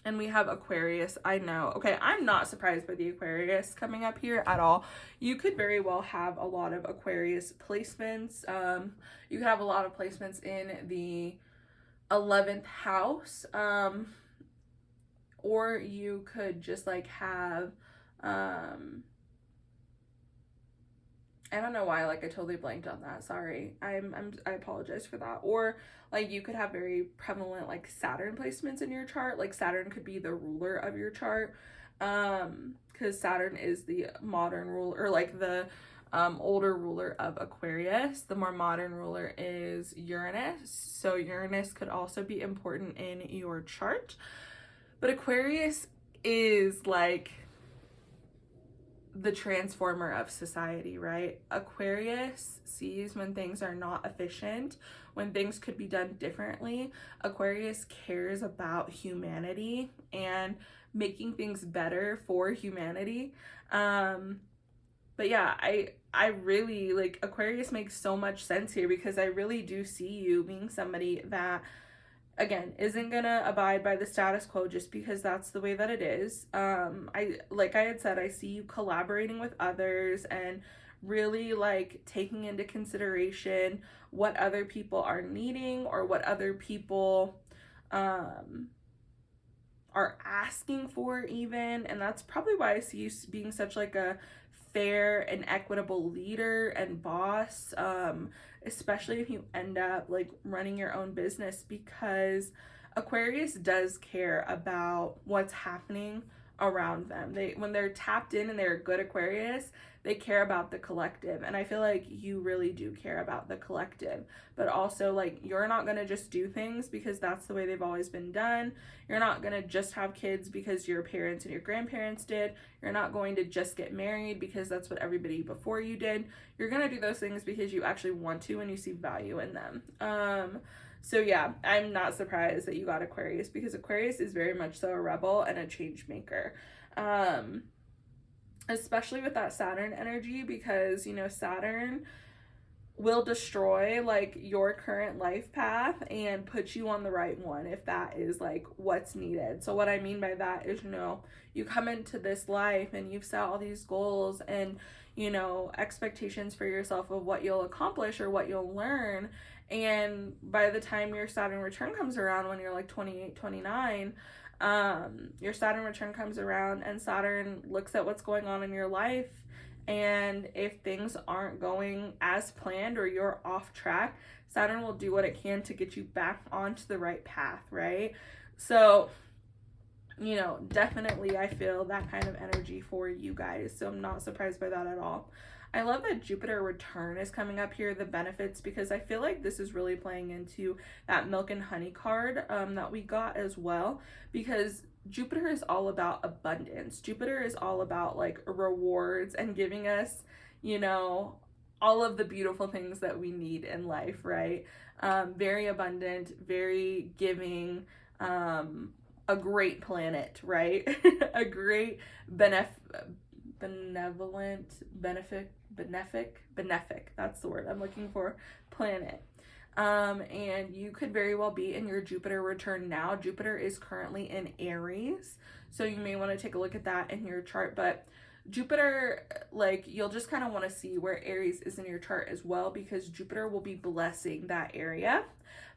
and we have Aquarius. I know. Okay, I'm not surprised by the Aquarius coming up here at all. You could very well have a lot of Aquarius placements. You could have a lot of placements in the 11th house, or you could just like have I don't know why, like, I totally blanked on that. Sorry. I apologize for that. Or, like, you could have very prevalent, like, Saturn placements in your chart. Like, Saturn could be the ruler of your chart. Because Saturn is the modern ruler, or, like, the older ruler of Aquarius. The more modern ruler is Uranus. So, Uranus could also be important in your chart. But Aquarius is, like, the transformer of society, right? Aquarius sees when things are not efficient, when things could be done differently. Aquarius cares about humanity and making things better for humanity. But yeah, I really, like, Aquarius makes so much sense here, because I really do see you being somebody that, again, isn't gonna abide by the status quo just because that's the way that it is. Like I had said, I see you collaborating with others and really, like, taking into consideration what other people are needing, or what other people are asking for even. And that's probably why I see you being such, like, a fair and equitable leader and boss, especially if you end up, like, running your own business, because Aquarius does care about what's happening around them. When they're tapped in and they're a good Aquarius, they care about the collective. And I feel like you really do care about the collective. But also, like, you're not going to just do things because that's the way they've always been done. You're not going to just have kids because your parents and your grandparents did. You're not going to just get married because that's what everybody before you did. You're going to do those things because you actually want to and you see value in them. So yeah, I'm not surprised that you got Aquarius, because Aquarius is very much so a rebel and a change maker. Especially with that Saturn energy, because, you know, Saturn will destroy, like, your current life path and put you on the right one if that is, like, what's needed. So what I mean by that is, you know, you come into this life and you've set all these goals and, you know, expectations for yourself of what you'll accomplish or what you'll learn. And by the time your Saturn return comes around, when you're like 28, 29, your Saturn return comes around and Saturn looks at what's going on in your life. And if things aren't going as planned or you're off track, Saturn will do what it can to get you back onto the right path, right? So, you know, definitely I feel that kind of energy for you guys. So I'm not surprised by that at all. I love that Jupiter return is coming up here, the benefits, because I feel like this is really playing into that milk and honey card that we got as well, because Jupiter is all about abundance. Jupiter is all about, like, rewards and giving us, you know, all of the beautiful things that we need in life, right? Very abundant, very giving, a great planet, right? A great benefic, that's the word I'm looking for, planet. And you could very well be in your Jupiter return now. Jupiter is currently in Aries, so you may want to take a look at that in your chart. But Jupiter, like, you'll just kind of want to see where Aries is in your chart as well, because Jupiter will be blessing that area.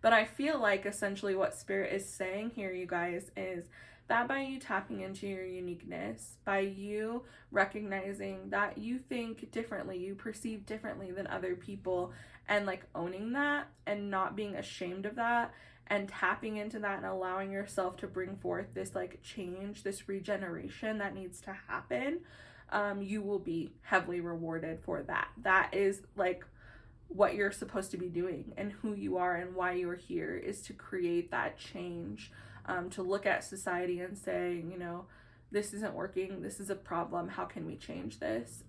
But I feel like essentially what Spirit is saying here, you guys, is that by you tapping into your uniqueness, by you recognizing that you think differently, you perceive differently than other people, and, like, owning that and not being ashamed of that and tapping into that and allowing yourself to bring forth this, like, change, this regeneration that needs to happen, you will be heavily rewarded for that. That is, like, what you're supposed to be doing, and who you are and why you're here is to create that change. To look at society and say, you know, this isn't working, this is a problem, how can we change this?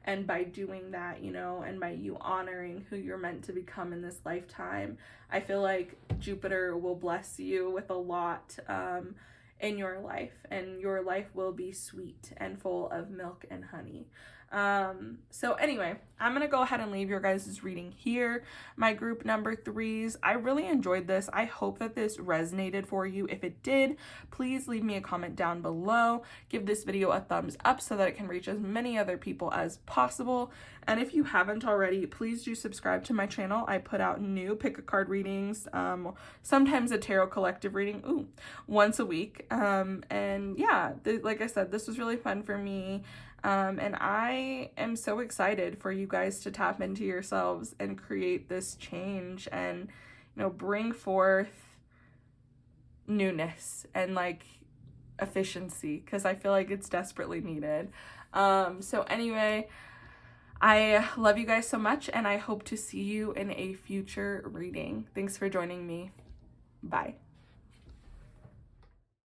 And by doing that, you know, and by you honoring who you're meant to become in this lifetime, I feel like Jupiter will bless you with a lot in your life, and your life will be sweet and full of milk and honey. So anyway, I'm gonna go ahead and leave your guys' reading here. My group number 3s, I really enjoyed this. I hope that this resonated for you. If it did, please leave me a comment down below. Give this video a thumbs up so that it can reach as many other people as possible. And if you haven't already, please do subscribe to my channel. I put out new pick a card readings, sometimes a tarot collective reading, once a week. And yeah, like I said, this was really fun for me. And I am so excited for you guys to tap into yourselves and create this change and, you know, bring forth newness and like efficiency, because I feel like it's desperately needed. So anyway, I love you guys so much, and I hope to see you in a future reading. Thanks for joining me. Bye.